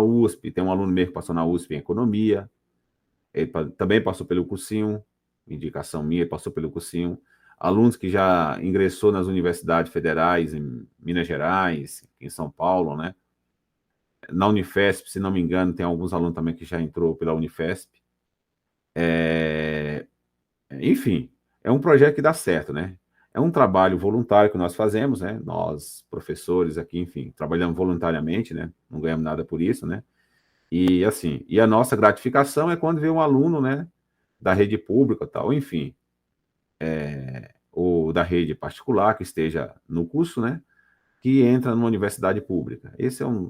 USP, tem um aluno meu que passou na USP em economia, ele também passou pelo cursinho, indicação minha, ele passou pelo cursinho. Alunos que já ingressou nas universidades federais em Minas Gerais, em São Paulo, né? Na Unifesp, se não me engano, tem alguns alunos também que já entrou pela Unifesp. É... Enfim, é um projeto que dá certo, né? É um trabalho voluntário que nós fazemos, né? Nós, professores aqui, enfim, trabalhamos voluntariamente, né? Não ganhamos nada por isso, né? E assim, e a nossa gratificação é quando vê um aluno, né? Da rede pública, tal, enfim, ou da rede particular que esteja no curso, né? Que entra numa universidade pública.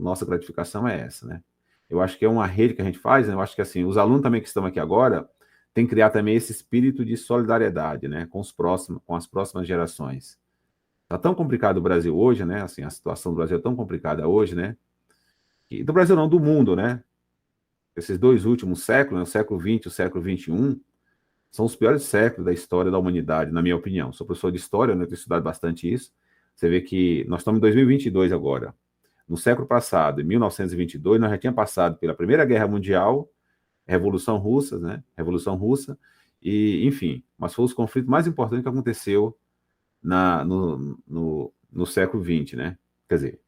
Nossa gratificação é essa, né? Eu acho que é uma rede que a gente faz, né? Eu acho que assim, os alunos também que estão aqui agora têm que criar também esse espírito de solidariedade, né? Com os próximos, com as próximas gerações. Tá tão complicado o Brasil hoje, né? Assim, a situação do Brasil é tão complicada hoje, né? E do Brasil não, do mundo, né? Esses dois últimos séculos, né? O século XX e o século XXI, são os piores séculos da história da humanidade, na minha opinião. Sou professor de história, né? Tenho estudado bastante isso. Você vê que nós estamos em 2022 agora. No século passado, em 1922, nós já tínhamos passado pela Primeira Guerra Mundial, Revolução Russa, né? Revolução Russa, e, enfim, mas foi os conflitos mais importantes que aconteceu no século XX, né? Quer dizer,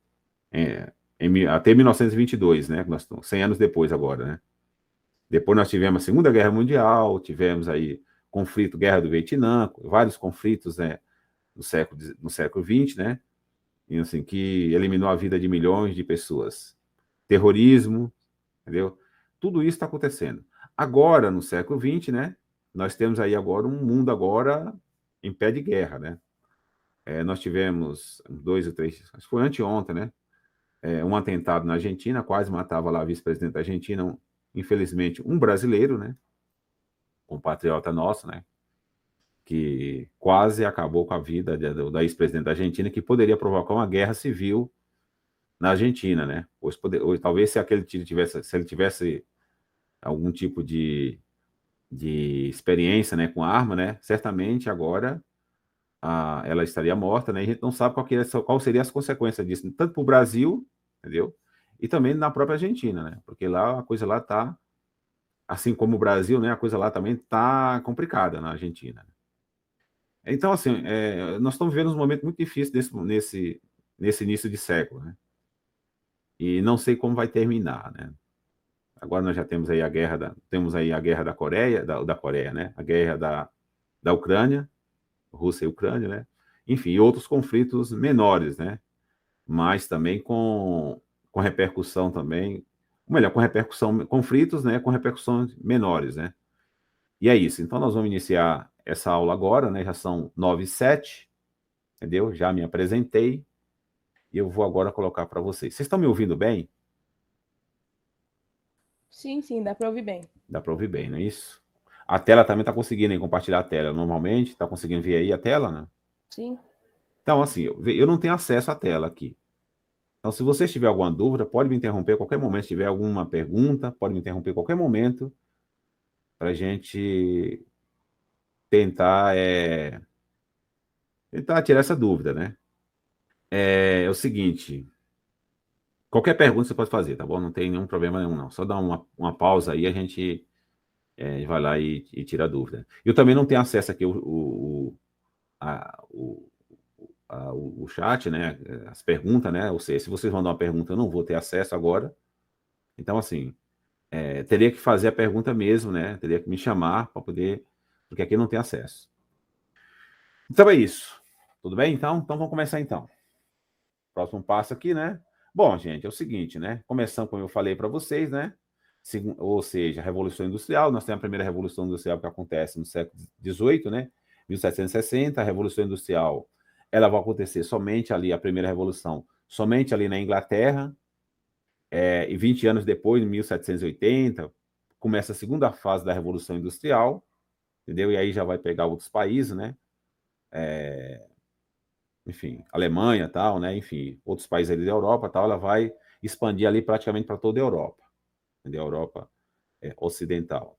até 1922, né? Nós estamos 100 anos depois agora, né? Depois nós tivemos a Segunda Guerra Mundial, tivemos aí conflito, Guerra do Vietnã, vários conflitos, né? No século XX, né? E, assim, que eliminou a vida de milhões de pessoas. Terrorismo, entendeu? Tudo isso está acontecendo. Agora, no século XX, né? Nós temos aí agora um mundo agora em pé de guerra, né? Nós tivemos dois ou três, acho que foi anteontem, né? Um atentado na Argentina, quase matava lá a vice-presidente da Argentina, infelizmente um brasileiro, né? Compatriota nosso, né? Que quase acabou com a vida da ex-presidente da Argentina, que poderia provocar uma guerra civil na Argentina, né? Ou talvez se ele tivesse algum tipo de experiência, né, com arma, né? Certamente agora ela estaria morta, né? E a gente não sabe qual seriam as consequências disso, tanto para o Brasil, entendeu? E também na própria Argentina, né? Porque lá a coisa lá tá, assim como o Brasil, né? A coisa lá também tá complicada na Argentina. Então, assim, nós estamos vivendo um momento muito difícil nesse início de século, né? E não sei como vai terminar, né? Agora nós já temos aí a guerra da Coreia, da Coreia, né? A guerra da Ucrânia, Rússia e Ucrânia, né? Enfim, e outros conflitos menores, né? Mas também com repercussão também, ou melhor, com repercussão, conflitos, né? Com repercussões menores, né? E é isso. Então nós vamos iniciar essa aula agora, né? Já são 9h07, entendeu? Já me apresentei e eu vou agora colocar para vocês. Vocês estão me ouvindo bem? Sim, sim, dá para ouvir bem. Dá para ouvir bem, não é isso? A tela também está conseguindo aí compartilhar a tela normalmente? Está conseguindo ver aí a tela, né? Sim. Então, assim, eu não tenho acesso à tela aqui. Então, se você tiver alguma dúvida, pode me interromper a qualquer momento. Se tiver alguma pergunta, pode me interromper a qualquer momento para a gente tentar, tentar tirar essa dúvida, né? É o seguinte, qualquer pergunta você pode fazer, tá bom? Não tem nenhum problema nenhum, não. Só dá uma pausa aí, a gente vai lá e tira a dúvida. Eu também não tenho acesso aqui a- o, o chat, né? As perguntas, né? Ou seja, se vocês mandar uma pergunta, eu não vou ter acesso agora. Então, assim, teria que fazer a pergunta mesmo, né? Teria que me chamar para poder, porque aqui não tem acesso. Então é isso. Tudo bem? Então vamos começar então. Próximo passo aqui, né? Bom, gente, é o seguinte, né? Começando, como eu falei para vocês, né? Ou seja, a Revolução Industrial, nós temos a primeira Revolução Industrial que acontece no século XVIII, né? 1760, a Revolução Industrial, ela vai acontecer somente ali, a primeira revolução, somente ali na Inglaterra, e 20 anos depois, em 1780, começa a segunda fase da Revolução Industrial, entendeu? E aí já vai pegar outros países, né? Enfim, Alemanha, tal, né? Enfim, outros países ali da Europa, tal, ela vai expandir ali praticamente para toda a Europa, entendeu? A Europa ocidental.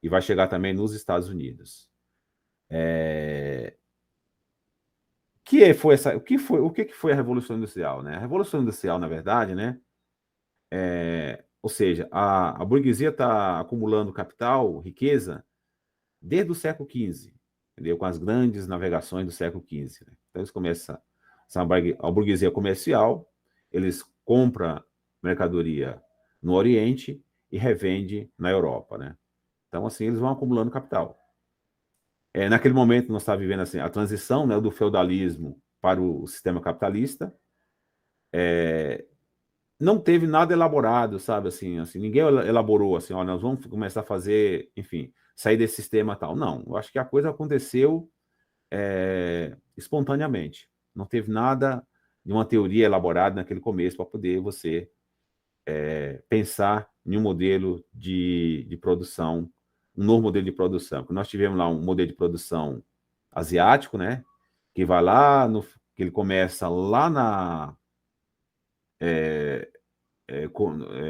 E vai chegar também nos Estados Unidos. O que foi a Revolução Industrial, né? A Revolução Industrial, na verdade, né? ou seja, a burguesia está acumulando capital, riqueza, desde o século XV, entendeu? Com as grandes navegações do século XV. Né? Então, eles começam, a burguesia comercial, eles compram mercadoria no Oriente e revende na Europa. Né? Então, assim, eles vão acumulando capital. Naquele momento, nós estávamos vivendo assim, a transição, né, do feudalismo para o sistema capitalista. Não teve nada elaborado, sabe? Assim, ninguém elaborou assim, ó, nós vamos começar a fazer, enfim, sair desse sistema tal. Não, eu acho que a coisa aconteceu espontaneamente. Não teve nada de uma teoria elaborada naquele começo para poder você pensar em um modelo de produção, um novo modelo de produção. Porque nós tivemos lá um modelo de produção asiático, né? Que vai lá, que ele começa lá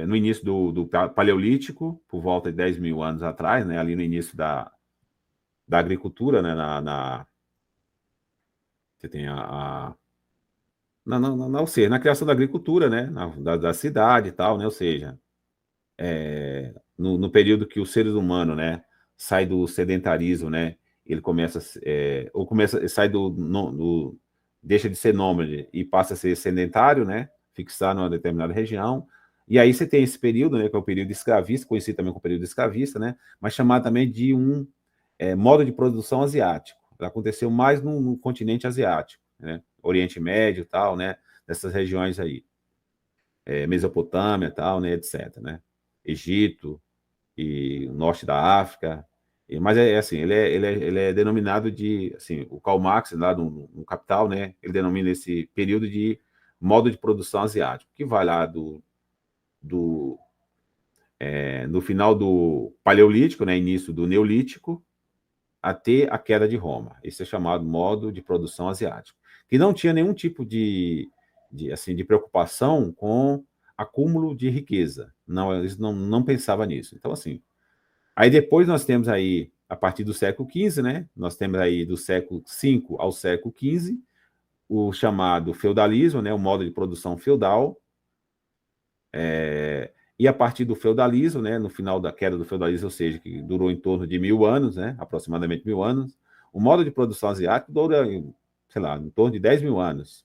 no início do Paleolítico, por volta de 10 mil anos atrás, né? Ali no início da agricultura, né? Você tem ou seja, na criação da agricultura, né? Da cidade e tal, né? Ou seja, no período que o ser humano, né, sai do sedentarismo, né, ele começa, sai deixa de ser nômade e passa a ser sedentário, né, fixar numa determinada região, e aí você tem esse período, né, que é o período escravista, conhecido também como período escravista, né, mas chamado também de um modo de produção asiático. Aconteceu mais no continente asiático, né, Oriente Médio e tal, né, dessas regiões aí, Mesopotâmia e tal, né, etc, né, Egito e o norte da África. Mas assim, ele é denominado de, assim, o Karl Marx, lá no Capital, né, ele denomina esse período de modo de produção asiático, que vai lá no final do Paleolítico, né, início do Neolítico, até a queda de Roma. Esse é chamado modo de produção asiático, que não tinha nenhum tipo de preocupação com acúmulo de riqueza. Não, eles não pensavam nisso. Então, assim, aí depois nós temos aí, a partir do século XV, né? Nós temos aí do século V ao século XV, o chamado feudalismo, né? O modo de produção feudal. E a partir do feudalismo, né? No final da queda do feudalismo, ou seja, que durou em torno de 1000 anos, né? Aproximadamente 1000 anos, o modo de produção asiático dura, sei lá, em torno de 10 mil anos.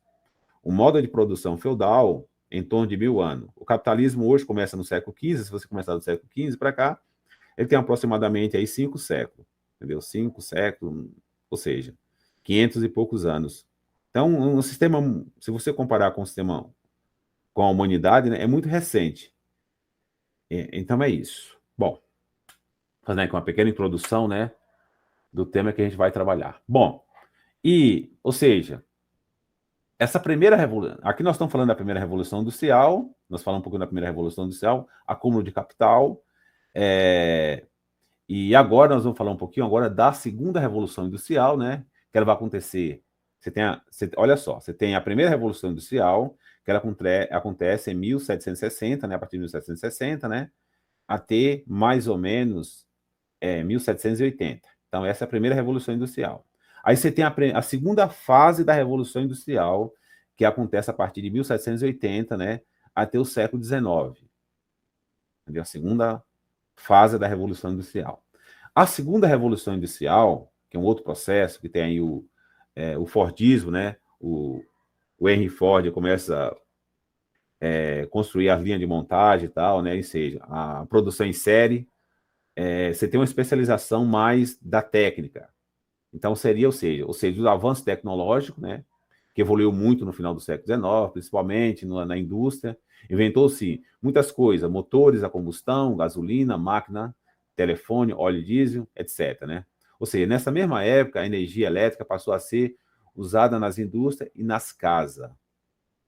O modo de produção feudal, em torno de 1000 anos. O capitalismo hoje começa no século XV, se você começar do século XV para cá, ele tem aproximadamente aí 5 séculos, entendeu? 5 séculos, ou seja, 500 e poucos anos. Então, um sistema, se você comparar com o sistema, com a humanidade, né, é muito recente. Então é isso. Bom, fazendo aqui uma pequena introdução, né, do tema que a gente vai trabalhar. Bom, ou seja, essa primeira revolução, aqui nós estamos falando da primeira revolução industrial, nós falamos um pouco da primeira revolução industrial, acúmulo de capital, e agora nós vamos falar um pouquinho agora da segunda revolução industrial, né? Que ela vai acontecer. Olha só, você tem a primeira revolução industrial, que ela acontece em 1760, né? A partir de 1760, né? Até mais ou menos 1780. Então, essa é a primeira revolução industrial. Aí você tem a segunda fase da revolução industrial, que acontece a partir de 1780, né? Até o século XIX. Entendeu? A segunda fase da Revolução Industrial. A segunda Revolução Industrial, que é um outro processo, que tem aí o Fordismo, né? O Henry Ford começa a construir as linhas de montagem e tal, né? Ou seja, a produção em série, você tem uma especialização mais da técnica. Então, ou seja, o avanço tecnológico, né? Que evoluiu muito no final do século XIX, principalmente na indústria. Inventou-se muitas coisas, motores a combustão, gasolina, máquina, telefone, óleo diesel, etc. Né? Ou seja, nessa mesma época, a energia elétrica passou a ser usada nas indústrias e nas casas.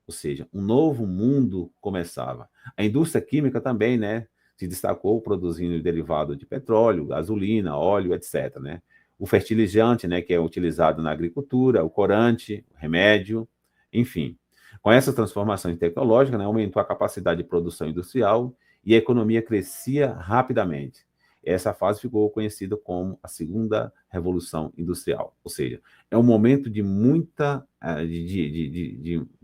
Ou seja, um novo mundo começava. A indústria química também, né, se destacou produzindo derivado de petróleo, gasolina, óleo, etc. Né? O fertilizante, né, que é utilizado na agricultura, o corante, o remédio, enfim. Com essa transformação tecnológica, né, aumentou a capacidade de produção industrial e a economia crescia rapidamente. Essa fase ficou conhecida como a segunda revolução industrial, ou seja, é um momento de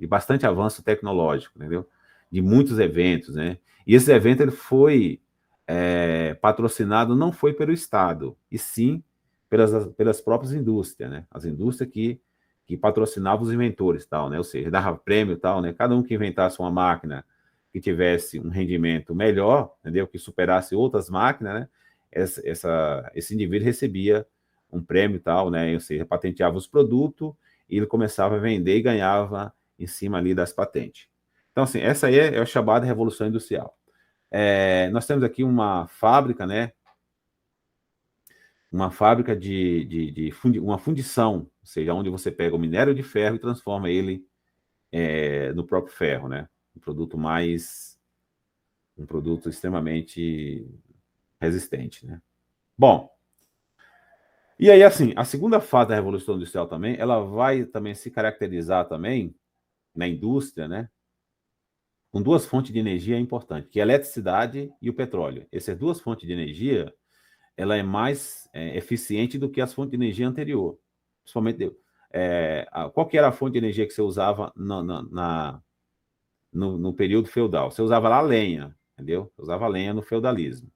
bastante avanço tecnológico, entendeu? de muitos eventos, né? E esse evento ele foi patrocinado, não foi pelo Estado, e sim pelas próprias indústrias, né? As indústrias que patrocinavam os inventores, tal, né? Ou seja, dava prêmio, tal, né? Cada um que inventasse uma máquina que tivesse um rendimento melhor, entendeu? Que superasse outras máquinas, né? Esse indivíduo recebia um prêmio, tal, né? Ou seja, patenteava os produtos e ele começava a vender e ganhava em cima ali das patentes. Então, assim, essa aí é a chamada Revolução Industrial. Nós temos aqui uma fábrica, né? Uma fábrica uma fundição, ou seja, onde você pega o minério de ferro e transforma ele no próprio ferro, né? Um produto extremamente resistente, né? Bom, e aí, assim, a segunda fase da Revolução Industrial também, ela vai também se caracterizar também na indústria, né? Com duas fontes de energia importantes, que é a eletricidade e o petróleo. Essas duas fontes de energia, ela é mais eficiente do que as fontes de energia anterior. Principalmente, qual que era a fonte de energia que você usava no período feudal? Você usava lá a lenha, entendeu? Você usava a lenha no feudalismo.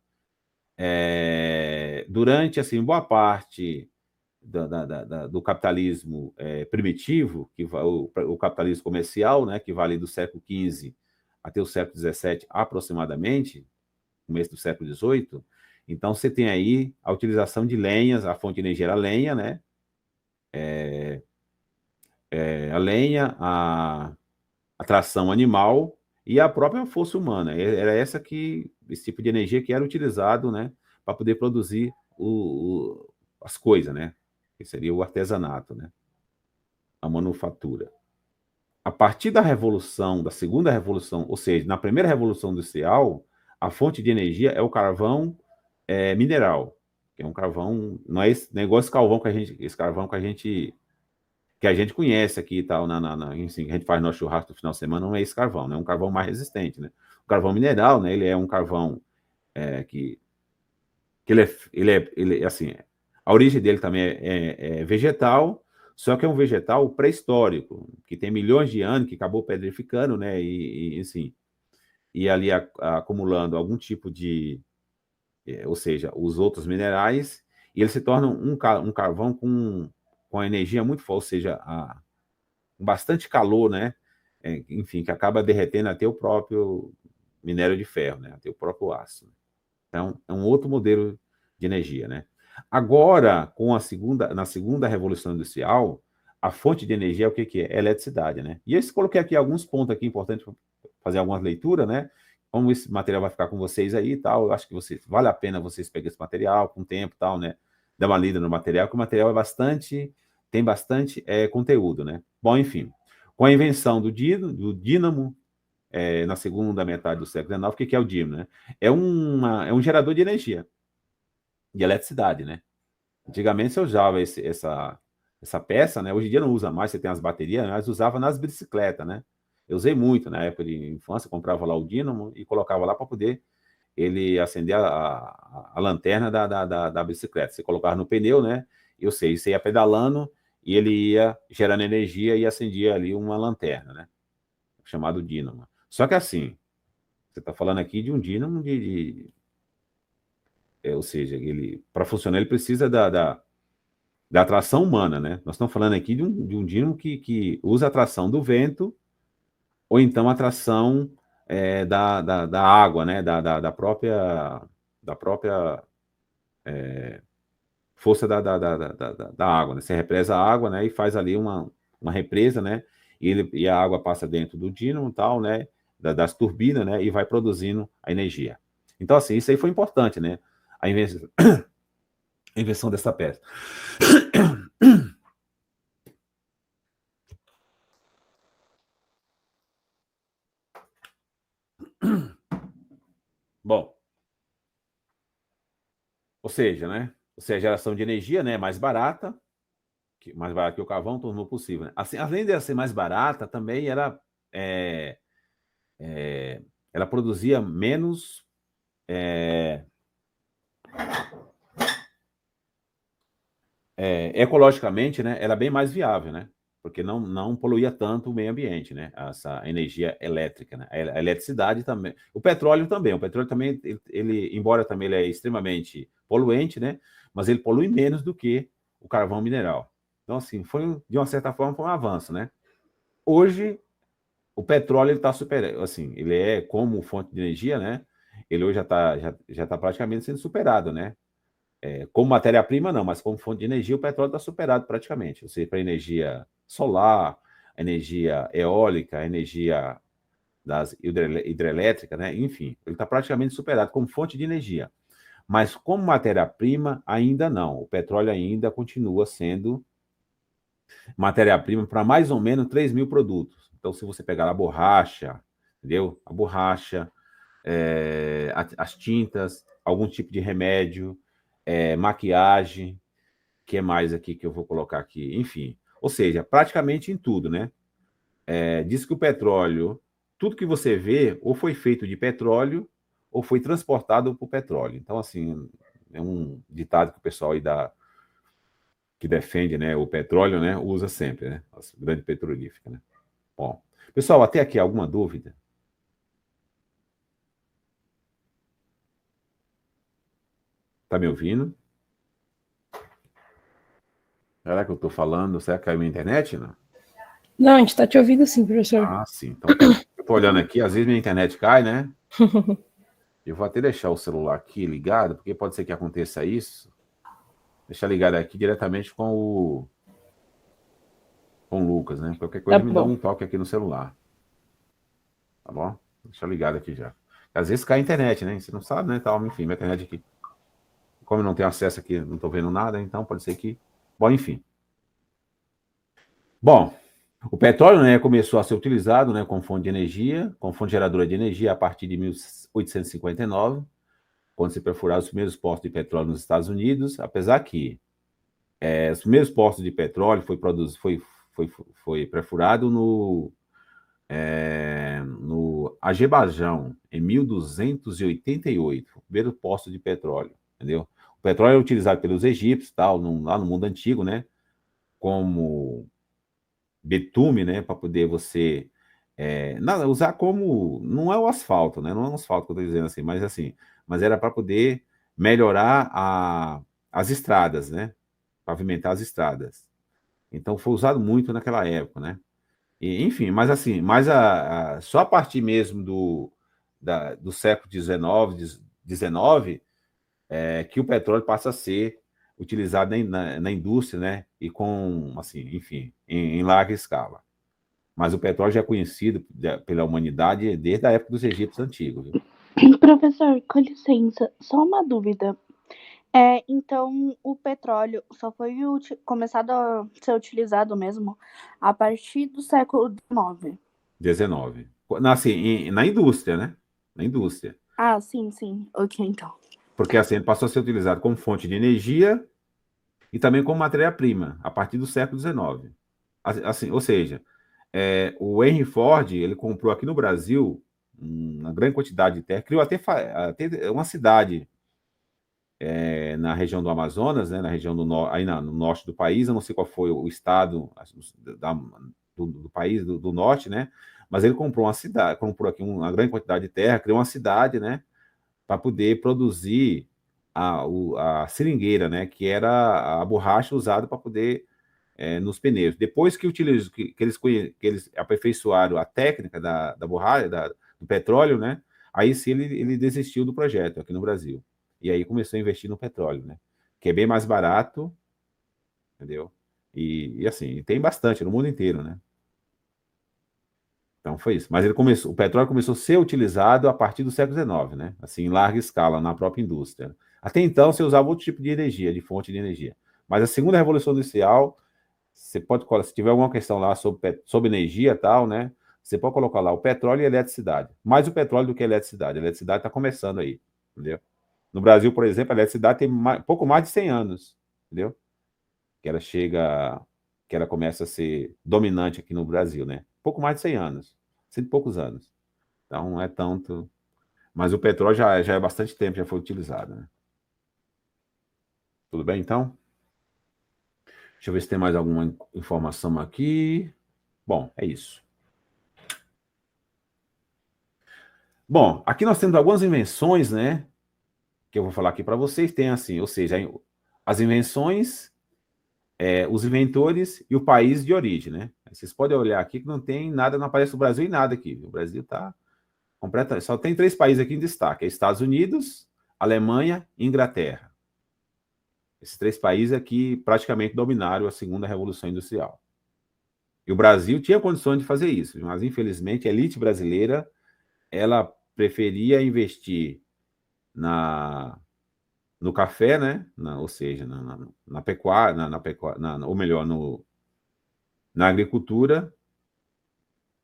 Durante, assim, boa parte do capitalismo primitivo, o capitalismo comercial, né, que vai ali do século XV até o século XVII aproximadamente, começo do século XVIII, então você tem aí a utilização de lenhas, a fonte de energia era a lenha, né? A lenha, a tração animal e a própria força humana. Era esse tipo de energia que era utilizado, né, para poder produzir as coisas, né? Que seria o artesanato, né? A manufatura. A partir da revolução, da segunda revolução, ou seja, na primeira revolução industrial, a fonte de energia é o carvão mineral, que é um carvão, não é igual esse carvão que a gente conhece aqui e tal, enfim, a gente faz nosso churrasco no final de semana, não é esse carvão, né? É um carvão mais resistente, né? O carvão mineral, né? Ele é um carvão que assim, a origem dele também é vegetal, só que é um vegetal pré-histórico, que tem milhões de anos, que acabou pedrificando, né? Assim, e ali acumulando algum tipo ou seja, os outros minerais, e ele se torna um carvão com energia muito forte, ou seja, bastante calor, né? Enfim, que acaba derretendo até o próprio minério de ferro, né? Até o próprio aço. Então, é um outro modelo de energia, né? Agora, na segunda revolução industrial, a fonte de energia é o que é? É eletricidade, né? E eu coloquei aqui alguns pontos aqui importantes para fazer algumas leituras, né? Como esse material vai ficar com vocês aí e tal, eu acho que vale a pena vocês pegarem esse material com o tempo e tal, né? Dar uma lida no material, que o material tem bastante conteúdo, né? Bom, enfim, com a invenção do dínamo, na segunda metade do século XIX, o que é o dínamo, né? É um gerador de energia, de eletricidade, né? Antigamente você usava essa peça, né? Hoje em dia não usa mais, você tem as baterias, mas usava nas bicicletas, né? Eu usei muito na época de infância, comprava lá o dínamo e colocava lá para poder ele acender a lanterna da bicicleta. Você colocava no pneu, né? Eu sei, você ia pedalando e ele ia gerando energia e acendia ali uma lanterna, né? Chamado dínamo. Só que assim, você está falando aqui de um dínamo ou seja, ele para funcionar ele precisa da atração humana, né? Nós estamos falando aqui de um dínamo que usa a atração do vento ou então a atração da água, né? Da própria força da água, né? Você represa a água, né? E faz ali uma represa, né? E a água passa dentro do dínamo e tal, né? Das turbinas, né? E vai produzindo a energia. Então, assim, isso aí foi importante, né? A invenção dessa peça. Bom, ou seja, né? Ou seja, a geração de energia, né? Mais barata que o carvão, tornou possível, né? Assim, além de ser mais barata, também é, é, ela produzia menos ecologicamente, né? Era bem mais viável, né? porque não poluía tanto o meio ambiente, né? Essa energia elétrica, né? A eletricidade também. O petróleo também, embora também ele é extremamente poluente, né? Mas ele polui menos do que o carvão mineral. Então, assim, de uma certa forma, foi um avanço, né? Hoje, o petróleo ele está super, assim, ele é como fonte de energia, né? Ele hoje já tá praticamente sendo superado, né? Como matéria-prima, não, mas como fonte de energia, o petróleo está superado praticamente. Ou seja, para energia solar, energia eólica, energia das hidrelétrica, né? Enfim, ele está praticamente superado como fonte de energia. Mas como matéria-prima, ainda não. O petróleo ainda continua sendo matéria-prima para mais ou menos 3.000 produtos. Então, se você pegar a borracha, entendeu? A borracha, as tintas, algum tipo de remédio, maquiagem, que é mais aqui que eu vou colocar aqui? Enfim, ou seja, praticamente em tudo, né? Diz que o petróleo, tudo que você vê, ou foi feito de petróleo, ou foi transportado por petróleo. Então, assim, é um ditado que o pessoal aí que defende, né, o petróleo, né, usa sempre, né? As grandes petrolíferas, né? Bom, pessoal, até aqui alguma dúvida? Tá me ouvindo? Será que eu estou falando? Será que caiu minha internet? Não? Não, a gente tá te ouvindo sim, professor. Ah, sim. Então tá. Eu tô olhando aqui, às vezes minha internet cai, né? Eu vou até deixar o celular aqui ligado, porque pode ser que aconteça isso. Deixar ligado aqui diretamente com o Lucas, né? Qualquer Tá coisa me dá bom. um toque aqui no celular. Tá bom? Deixa ligado aqui já. Às vezes cai a internet, né? Você não sabe, né? Tal, enfim, minha internet aqui. Como eu não tenho acesso aqui, não estou vendo nada, então pode ser que. Bom, enfim. Bom, o petróleo, né, começou a ser utilizado, né, como fonte de energia, como fonte geradora de energia a partir de 1859, quando se perfuraram os primeiros poços de petróleo nos Estados Unidos, apesar que os primeiros poços de petróleo foi perfurado no Azerbaijão, em 1288, o primeiro poço de petróleo, entendeu? O petróleo é utilizado pelos egípcios, tal, lá no mundo antigo, né, como betume, né, para poder você usar como não é o asfalto, né? Não é o asfalto que eu estou dizendo assim, mas era para poder melhorar as estradas, né? Pavimentar as estradas. Então foi usado muito naquela época, né? Enfim, mas assim, só a partir mesmo do século XIX, que o petróleo passa a ser utilizado na indústria, né? E com, assim, enfim, em larga escala. Mas o petróleo já é conhecido pela humanidade desde a época dos egípcios antigos, viu? Professor, com licença, só uma dúvida. Então, o petróleo só foi começado a ser utilizado mesmo a partir do século XIX. 19. Assim, na indústria, né? Na indústria. Ah, sim, sim. Ok, então. Porque assim, ele passou a ser utilizado como fonte de energia e também como matéria-prima, a partir do século XIX. Assim, ou seja, o Henry Ford, ele comprou aqui no Brasil uma grande quantidade de terra, criou até uma cidade na região do Amazonas, né, na região aí no norte do país, eu não sei qual foi o estado do país, do norte, né, mas ele comprou uma cidade, comprou aqui uma grande quantidade de terra, criou uma cidade, né, para poder produzir a seringueira, né, que era a borracha usada para poder nos pneus. Depois que eles aperfeiçoaram a técnica da borracha, do petróleo, né, aí sim ele desistiu do projeto aqui no Brasil. E aí começou a investir no petróleo, né, que é bem mais barato, entendeu? E assim, tem bastante no mundo inteiro, né? Então foi isso. Mas o petróleo começou a ser utilizado a partir do século XIX, né? Assim, em larga escala, na própria indústria. Até então, você usava outro tipo de energia, de fonte de energia. Mas a segunda revolução industrial, você pode colocar, se tiver alguma questão lá sobre energia e tal, né? Você pode colocar lá o petróleo e a eletricidade. Mais o petróleo do que a eletricidade. A eletricidade está começando aí, entendeu? No Brasil, por exemplo, a eletricidade tem pouco mais de 100 anos, entendeu? Que ela chega, que ela começa a ser dominante aqui no Brasil, né? Pouco mais de 100 anos, 100 e poucos anos. Então, não é tanto. Mas o petróleo já é bastante tempo, já foi utilizado, né? Tudo bem, então? Deixa eu ver se tem mais alguma informação aqui. Bom, é isso. Bom, aqui nós temos algumas invenções, né? Que eu vou falar aqui para vocês. Tem assim, ou seja, as invenções, os inventores e o país de origem, né? Vocês podem olhar aqui que não tem nada, não aparece o Brasil em nada aqui. O Brasil está completa, só tem 3 países aqui em destaque: Estados Unidos, Alemanha e Inglaterra. Esses 3 países aqui praticamente dominaram a segunda Revolução Industrial. E o Brasil tinha condições de fazer isso, mas infelizmente a elite brasileira ela preferia investir no café, né? Ou seja, na pecuária, ou melhor, na agricultura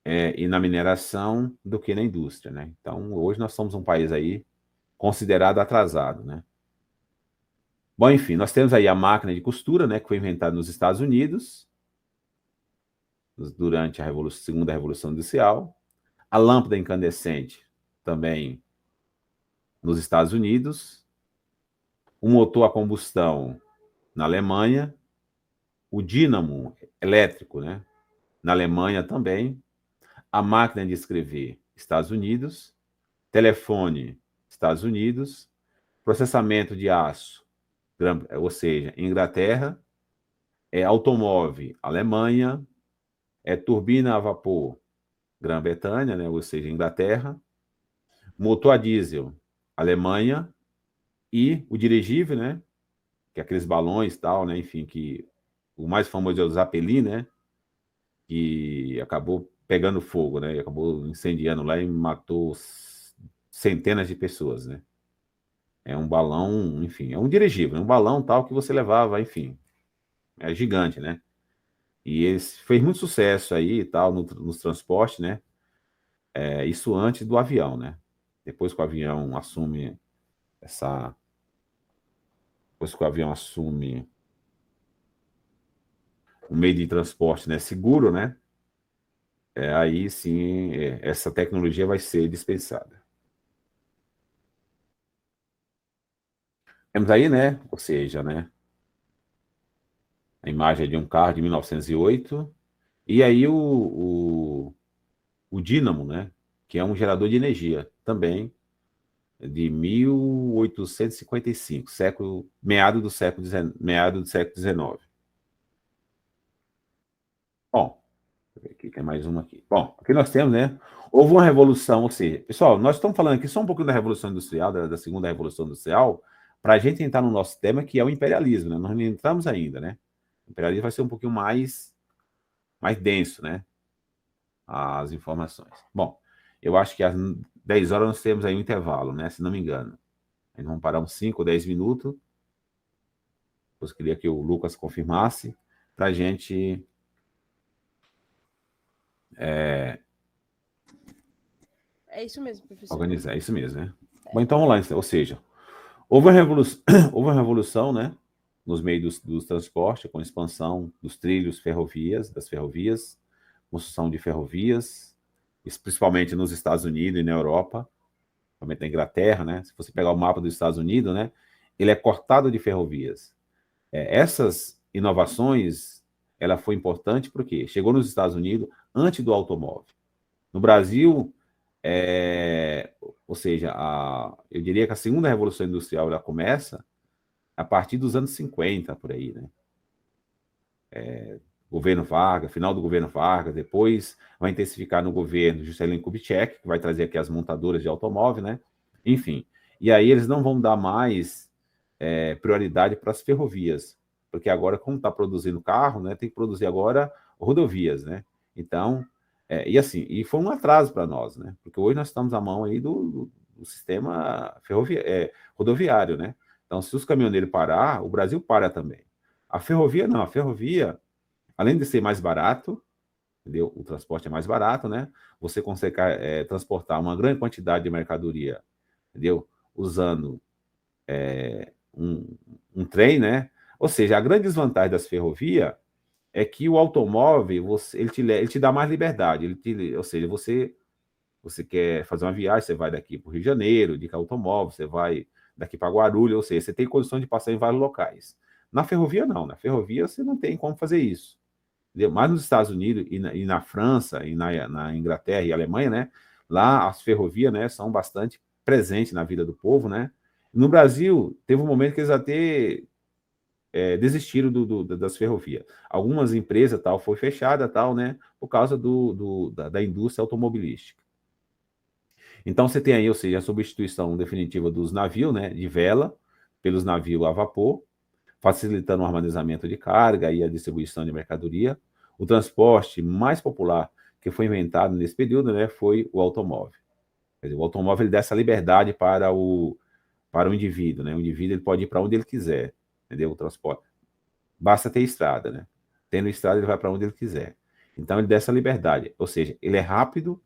e na mineração do que na indústria, né? Então, hoje nós somos um país aí considerado atrasado, né? Bom, enfim, nós temos aí a máquina de costura, né, que foi inventada nos Estados Unidos durante a segunda Revolução Industrial. A lâmpada incandescente também nos Estados Unidos. O motor a combustão na Alemanha. O dínamo elétrico, né, na Alemanha também. A máquina de escrever, Estados Unidos. Telefone, Estados Unidos. Processamento de aço, ou seja, Inglaterra. Automóvel, Alemanha. Turbina a vapor, Grã-Bretanha, né, ou seja, Inglaterra. Motor a diesel, Alemanha. E o dirigível, né, que é aqueles balões e tal, né, enfim, que o mais famoso é o Zeppelin, né, que acabou pegando fogo, né, e acabou incendiando lá e matou centenas de pessoas, né. É um balão, enfim, é um dirigível, é um balão tal que você levava, enfim, é gigante, né. E ele fez muito sucesso aí e tal nos transportes, né. Isso antes do avião, né. Depois que o avião assume essa... Depois que o avião assume o meio de transporte, né, seguro, né, aí sim essa tecnologia vai ser dispensada. Temos aí, né, ou seja, né, a imagem de um carro de 1908, e aí o dínamo, né, que é um gerador de energia, também de 1855, meado do século XIX. Bom, aqui tem mais uma aqui. Bom, aqui nós temos, né? Houve uma revolução, ou seja, pessoal, nós estamos falando aqui só um pouquinho da Revolução Industrial, da segunda Revolução Industrial, para a gente entrar no nosso tema, que é o imperialismo, né? Nós não entramos ainda, né? O imperialismo vai ser um pouquinho mais denso, né? As informações. Bom, eu acho que às 10 horas nós temos aí um intervalo, né? Se não me engano. Aí vamos parar uns 5 ou 10 minutos. Eu queria que o Lucas confirmasse para a gente... É isso mesmo, professor. organizar, é isso mesmo, né? Bom, então vamos lá, ou seja, houve uma revolução, houve uma revolução, né, nos meios dos transportes, com a expansão dos trilhos das ferrovias, construção de ferrovias, isso principalmente nos Estados Unidos e na Europa, principalmente na Inglaterra, né? Se você pegar o mapa dos Estados Unidos, né, ele é cortado de ferrovias. Essas inovações, ela foi importante porque chegou nos Estados Unidos antes do automóvel. No Brasil, ou seja, eu diria que a segunda Revolução Industrial ela começa a partir dos anos 50, por aí, né? Governo Vargas, final do governo Vargas, depois vai intensificar no governo Juscelino Kubitschek, que vai trazer aqui as montadoras de automóvel, né? Enfim, e aí eles não vão dar mais prioridade para as ferrovias, porque agora, como está produzindo carro, né, tem que produzir agora rodovias, né? Então, e assim, e foi um atraso para nós, né? Porque hoje nós estamos à mão aí do sistema rodoviário, né? Então, se os caminhoneiros parar, o Brasil para também. A ferrovia não, a ferrovia, além de ser mais barato, entendeu? O transporte é mais barato, né? Você consegue transportar uma grande quantidade de mercadoria, entendeu? Usando um trem, né? Ou seja, a grande desvantagem das ferrovias é que o automóvel, ele te dá mais liberdade. Ou seja, você quer fazer uma viagem, você vai daqui para o Rio de Janeiro, de automóvel, você vai daqui para Guarulhos, ou seja, você tem condições de passar em vários locais. Na ferrovia, não. Na ferrovia, você não tem como fazer isso. Entendeu? Mas nos Estados Unidos e na França, e na Inglaterra e Alemanha, né? Lá as ferrovias, né, são bastante presentes na vida do povo, né? No Brasil, teve um momento que eles até desistiram das ferrovias. Algumas empresas tal foi fechada tal, né? Por causa da indústria automobilística. Então você tem aí, ou seja, a substituição definitiva dos navios, né, de vela, pelos navios a vapor, facilitando o armazenamento de carga e a distribuição de mercadoria. O transporte mais popular que foi inventado nesse período, né, foi o automóvel. Quer dizer, o automóvel ele dá essa liberdade para o indivíduo, né? O indivíduo ele pode ir para onde ele quiser, entendeu? O transporte. Basta ter estrada, né? Tendo estrada, ele vai para onde ele quiser. Então, ele dá essa liberdade. Ou seja, ele é rápido,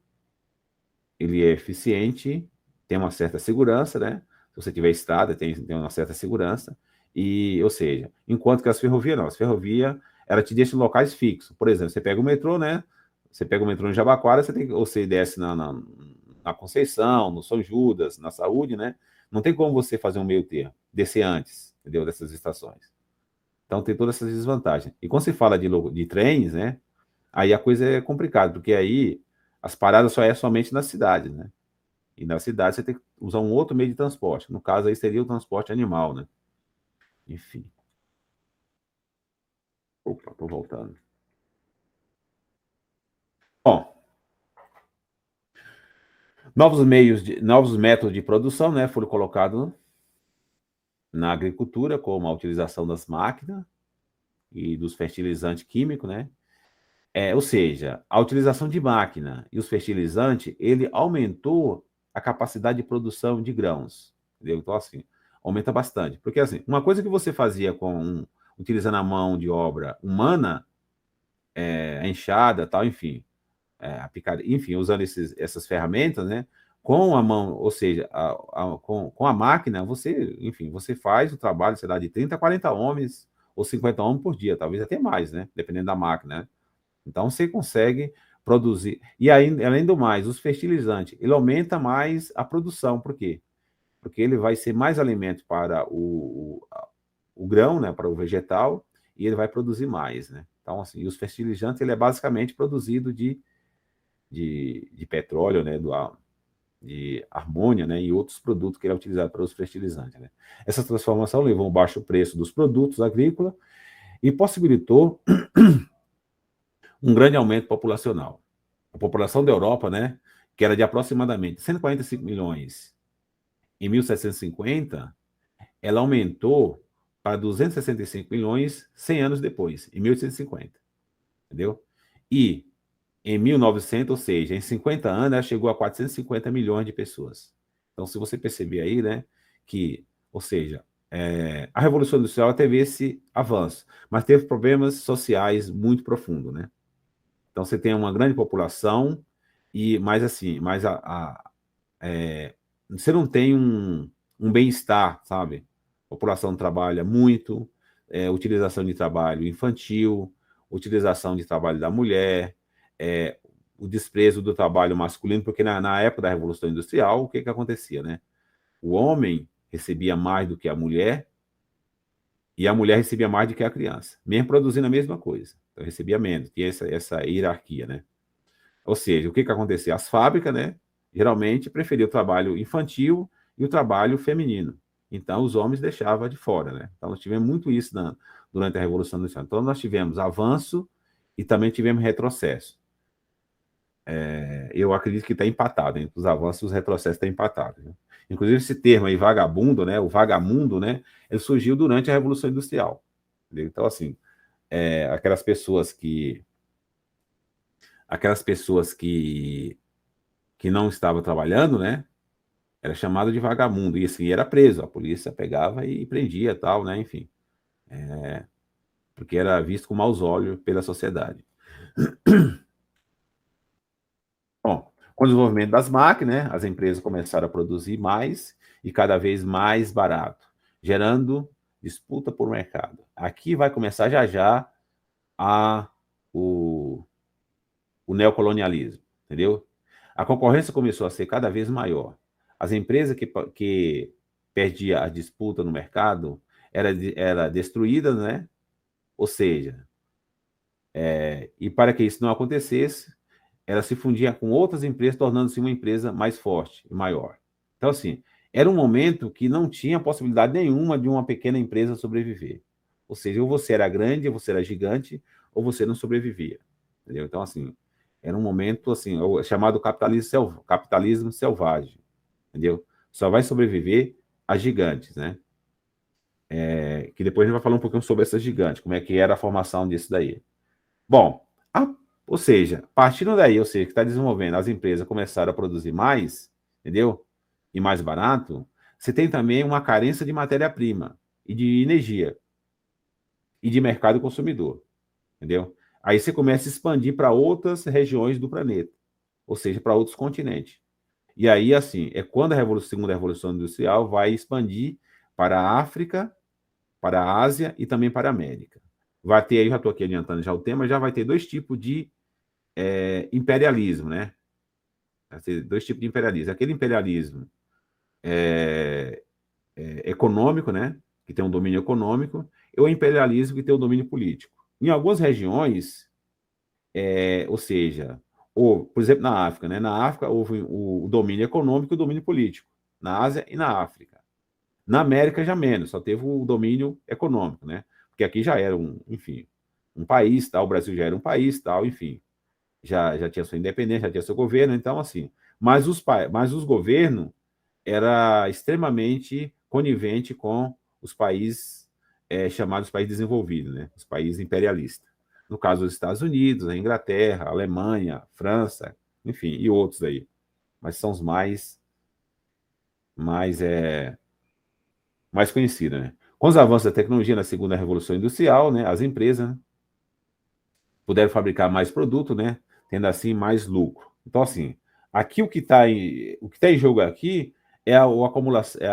ele é eficiente, tem uma certa segurança, né? Se você tiver estrada, tem uma certa segurança. E, ou seja, enquanto que as ferrovias não. As ferrovias, ela te deixa em locais fixos. Por exemplo, você pega o metrô, né? Você pega o metrô em Jabaquara, ou você desce na Conceição, no São Judas, na Saúde, né? Não tem como você fazer um meio termo, descer antes, entendeu? Dessas estações. Então tem todas essas desvantagens. E quando se fala de trens, né? Aí a coisa é complicada, porque aí as paradas só é somente nas cidades, né? E na cidade você tem que usar um outro meio de transporte. No caso aí seria o transporte animal, né? Enfim. Opa, estou voltando. Bom, novos métodos de produção, né, foram colocados na agricultura, como a utilização das máquinas e dos fertilizantes químicos, né? Ou seja, a utilização de máquina e os fertilizantes, ele aumentou a capacidade de produção de grãos, entendeu? Então, assim, aumenta bastante. Porque, assim, uma coisa que você fazia utilizando a mão de obra humana, a enxada, tal, enfim, a picada, enfim, usando essas ferramentas, né? Com a mão, ou seja, com a máquina, você, enfim, você faz o trabalho, sei lá, de 30 a 40 homens ou 50 homens por dia, talvez até mais, né? Dependendo da máquina, né? Então, você consegue produzir. E aí, além do mais, os fertilizantes, ele aumenta mais a produção. Por quê? Porque ele vai ser mais alimento para o grão, né, para o vegetal, e ele vai produzir mais, né? Então, assim, os fertilizantes, ele é basicamente produzido de petróleo, né, de amônia, né, e outros produtos que ele é utilizado para os fertilizantes, né? Essa transformação levou a um baixo preço dos produtos agrícolas e possibilitou um grande aumento populacional. A população da Europa, né, que era de aproximadamente 145 milhões em 1750, ela aumentou para 265 milhões 100 anos depois, em 1850, entendeu? E em 1900, ou seja, em 50 anos, ela chegou a 450 milhões de pessoas. Então, se você perceber aí, né, que, ou seja, a Revolução Industrial teve esse avanço, mas teve problemas sociais muito profundos, né? Então, você tem uma grande população, mas assim, você não tem um bem-estar, sabe? A população trabalha muito, utilização de trabalho infantil, utilização de trabalho da mulher, o desprezo do trabalho masculino, porque na época da Revolução Industrial, o que acontecia, né? O homem recebia mais do que a mulher e a mulher recebia mais do que a criança, mesmo produzindo a mesma coisa. Então, recebia menos, tinha essa hierarquia, né? Ou seja, o que acontecia? As fábricas, né, geralmente preferiam o trabalho infantil e o trabalho feminino. Então, os homens deixavam de fora, né? Então, nós tivemos muito isso durante a Revolução Industrial. Então, nós tivemos avanço e também tivemos retrocesso. Eu acredito que está empatado, entre os avanços e os retrocessos está empatado. Né? Inclusive, esse termo aí, vagabundo, né, o vagamundo, né, ele surgiu durante a Revolução Industrial. Entendeu? Então, assim, aquelas pessoas que não estavam trabalhando, né, era chamado de vagabundo, e assim, era preso, a polícia pegava e prendia, tal, né, enfim, porque era visto com maus olhos pela sociedade. Bom, com o desenvolvimento das máquinas, né, as empresas começaram a produzir mais e cada vez mais barato, gerando disputa por mercado. Aqui vai começar já já o, o neocolonialismo, entendeu? A concorrência começou a ser cada vez maior. As empresas que perdiam a disputa no mercado, era destruída, né? Ou seja, e para que isso não acontecesse, ela se fundia com outras empresas, tornando-se uma empresa mais forte e maior. Então, assim, era um momento que não tinha possibilidade nenhuma de uma pequena empresa sobreviver. Ou seja, ou você era grande, ou você era gigante, ou você não sobrevivia. Entendeu? Então, assim, era um momento assim, chamado capitalismo selvagem. Entendeu? Só vai sobreviver a gigantes, né? Que depois a gente vai falar um pouquinho sobre essas gigantes, como é que era a formação disso daí. Bom, ou seja, partindo daí, ou seja, que está desenvolvendo, as empresas começaram a produzir mais, entendeu? E mais barato, você tem também uma carência de matéria-prima e de energia e de mercado consumidor, entendeu? Aí você começa a expandir para outras regiões do planeta, ou seja, para outros continentes. E aí, assim, é quando a segunda revolução industrial vai expandir para a África, para a Ásia e também para a América. Vai ter, aí já estou aqui adiantando já o tema, já vai ter dois tipos de imperialismo, né? Vai ter dois tipos de imperialismo. Aquele imperialismo econômico, né? Que tem um domínio econômico, e o imperialismo que tem um domínio político. Em algumas regiões, ou seja, por exemplo, na África, né? Na África houve o domínio econômico e o domínio político. Na Ásia e na África. Na América já menos, só teve o domínio econômico, né? Porque aqui já era enfim, um país, tal, o Brasil já era um país, tal, enfim, já tinha sua independência, já tinha seu governo, então assim, mas os governos era extremamente conivente com os países chamados países desenvolvidos, né? Os países imperialistas. No caso dos Estados Unidos, a Inglaterra, a Alemanha, França, enfim, e outros aí. Mas são os mais mais conhecidos, né? Com os avanços da tecnologia na segunda revolução industrial, né, as empresas, né, puderam fabricar mais produto, né, tendo assim mais lucro. Então, assim, aqui o que está em jogo aqui é a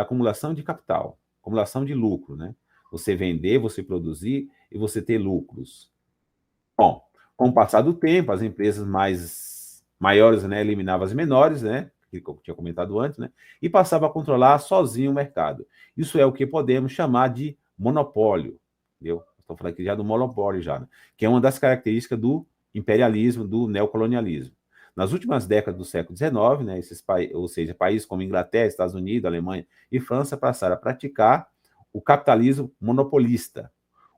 acumulação de capital, acumulação de lucro, né? Você vender, você produzir e você ter lucros. Bom, com o passar do tempo, as empresas maiores, né, eliminavam as menores, né, que eu tinha comentado antes, né, e passava a controlar sozinho o mercado. Isso é o que podemos chamar de monopólio, entendeu? Estou falando aqui já do monopólio já, né, que é uma das características do imperialismo, do neocolonialismo. Nas últimas décadas do século XIX, né, ou seja, países como Inglaterra, Estados Unidos, Alemanha e França passaram a praticar o capitalismo monopolista.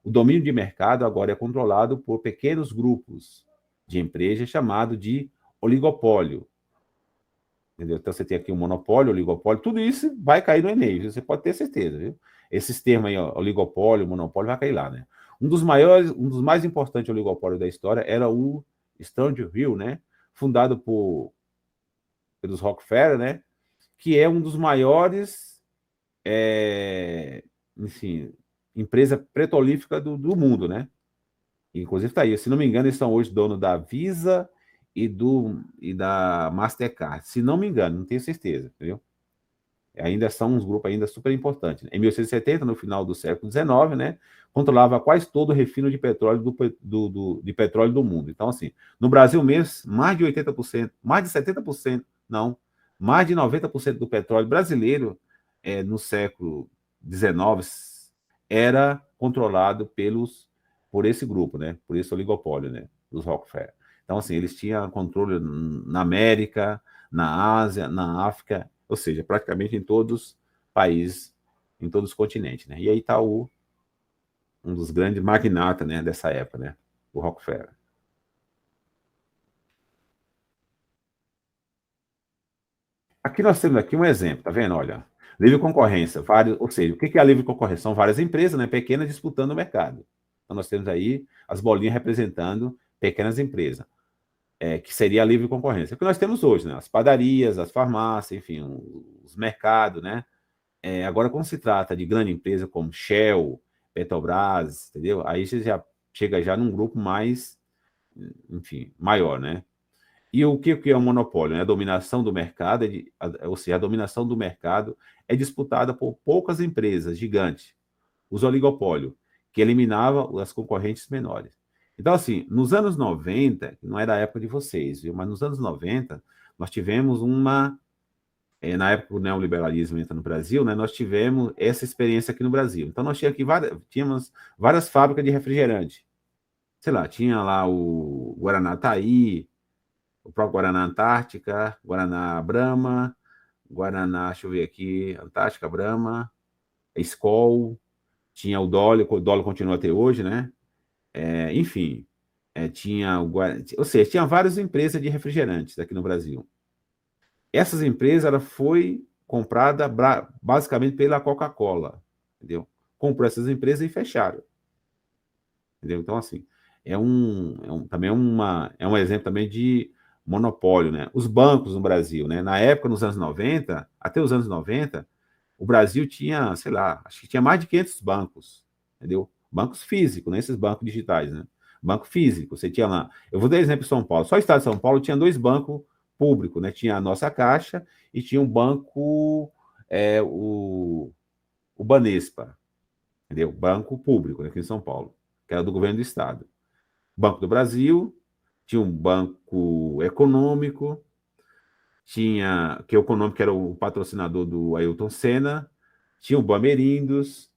O domínio de mercado agora é controlado por pequenos grupos de empresas chamado de oligopólio. Entendeu? Então você tem aqui um monopólio, oligopólio, tudo isso vai cair no Enem, viu? Você pode ter certeza, viu? Esses termos aí, ó, oligopólio, monopólio, vai cair lá, né? Um dos mais importantes oligopólios da história era o Standard Hill, né? Fundado pelos Rockefeller, né? Que é um dos maiores, enfim, empresa petrolífera do mundo, né? Inclusive está aí, se não me engano, eles são hoje dono da Visa e da Mastercard. Se não me engano, não tenho certeza, entendeu? Ainda são uns grupos ainda super importantes, né? Em 1870, no final do século XIX, né, controlava quase todo o refino de petróleo de petróleo do mundo. Então, assim, no Brasil mesmo, mais de 80%, mais de 70%, não, mais de 90% do petróleo brasileiro no século XIX era controlado por esse grupo, né? Por esse oligopólio, né? Dos Rockefeller. Então, assim, eles tinham controle na América, na Ásia, na África, ou seja, praticamente em todos os países, em todos os continentes, né? E aí está um dos grandes magnatas, né, dessa época, né? O Rockefeller. Aqui nós temos aqui um exemplo, tá vendo? Olha, livre concorrência, ou seja, o que é a livre concorrência? São várias empresas, né, pequenas disputando o mercado. Então nós temos aí as bolinhas representando pequenas empresas, que seria a livre concorrência. É o que nós temos hoje, né? As padarias, as farmácias, enfim, os mercados, né? Agora, quando se trata de grande empresa como Shell, Petrobras, entendeu? Aí você já chega já num grupo mais, enfim, maior, né? E o que é um monopólio? Né? A dominação do mercado, ou seja, a dominação do mercado é disputada por poucas empresas gigantes, os oligopólios, que eliminavam as concorrentes menores. Então, assim, nos anos 90, não é da época de vocês, viu? Mas nos anos 90, nós tivemos uma na época que o neoliberalismo entra no Brasil, né, nós tivemos essa experiência aqui no Brasil. Então, nós tínhamos várias fábricas de refrigerante. Sei lá, tinha lá o Guaraná Taí, o próprio Guaraná Antártica, Guaraná Brahma, Guaraná, deixa eu ver aqui, Antártica, Brahma, Skol, tinha o Dolly continua até hoje, né? Enfim, tinha ou seja, tinha várias empresas de refrigerantes aqui no Brasil. Essas empresas, ela foi comprada basicamente pela Coca-Cola, entendeu? Comprou essas empresas e fecharam, entendeu? Então, assim, também é um exemplo também de monopólio, né? Os bancos no Brasil, né? Na época, nos anos 90, até os anos 90, o Brasil tinha, sei lá, acho que tinha mais de 500 bancos, entendeu? Bancos físicos, não esses bancos digitais, né? Banco físico, você tinha lá. Eu vou dar exemplo em São Paulo. Só o estado de São Paulo tinha 2 bancos públicos, né? Tinha a nossa Caixa e tinha um banco, o Banespa, entendeu? Banco público, né, aqui em São Paulo, que era do governo do estado. Banco do Brasil, tinha um banco econômico, que o econômico era o patrocinador do Ailton Senna, tinha o Bamerindos,